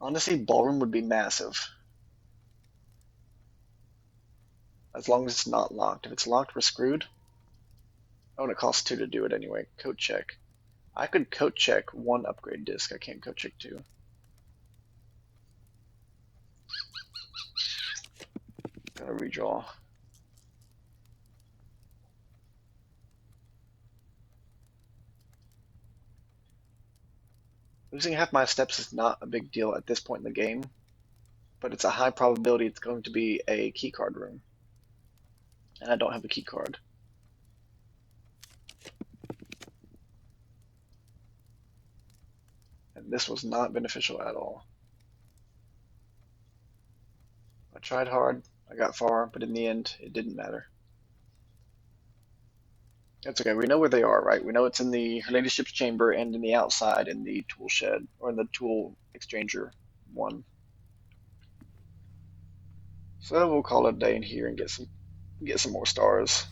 Honestly, ballroom would be massive. As long as it's not locked. If it's locked, we're screwed. Oh, and it costs 2 to do it anyway. Code check. I could code check 1 upgrade disc. I can't code check 2. Gotta redraw. Losing half my steps is not a big deal at this point in the game, but it's a high probability it's going to be a keycard room. And I don't have a keycard. And this was not beneficial at all. I tried hard, I got far, but in the end, it didn't matter. That's okay, we know where they are, right? We know it's in the Her Ladyship's chamber and in the outside in the tool shed, or in the tool exchanger one. So we'll call it a day in here and get some more stars.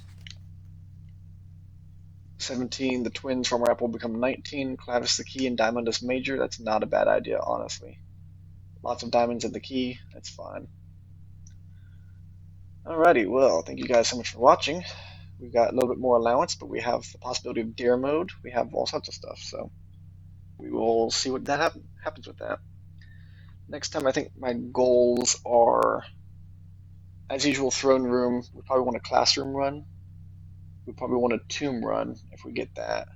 17, the twins from our apple become 19, Clavis the key and diamond is major. That's not a bad idea, honestly. Lots of diamonds in the key, that's fine. Alrighty, well, thank you guys so much for watching. We've got a little bit more allowance, but we have the possibility of dare mode. We have all sorts of stuff, so we will see what that happens with that. Next time, I think my goals are, as usual, throne room. We probably want a classroom run. We probably want a tomb run if we get that.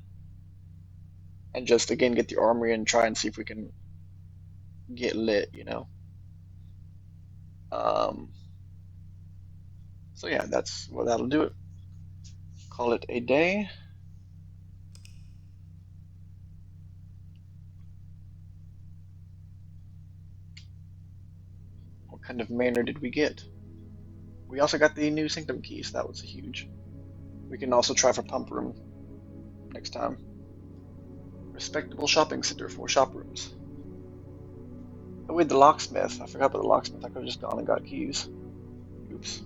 And just, again, get the armory and try and see if we can get lit. Um, so yeah, that'll do it. Call it a day. kind of manor did we get? We also got the new Sanctum keys. That was huge. We can also try for Pump Room next time. Respectable shopping center for shop rooms. Oh wait, the locksmith. I forgot about the locksmith. I could have just gone and got keys. Oops.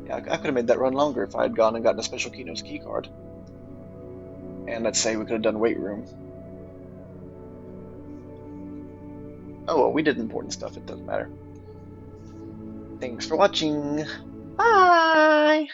Yeah, I could have made that run longer if I had gone and gotten a special Keynote's key card. And let's say we could have done weight room. Oh well, we did important stuff. It doesn't matter. Thanks for watching. Bye!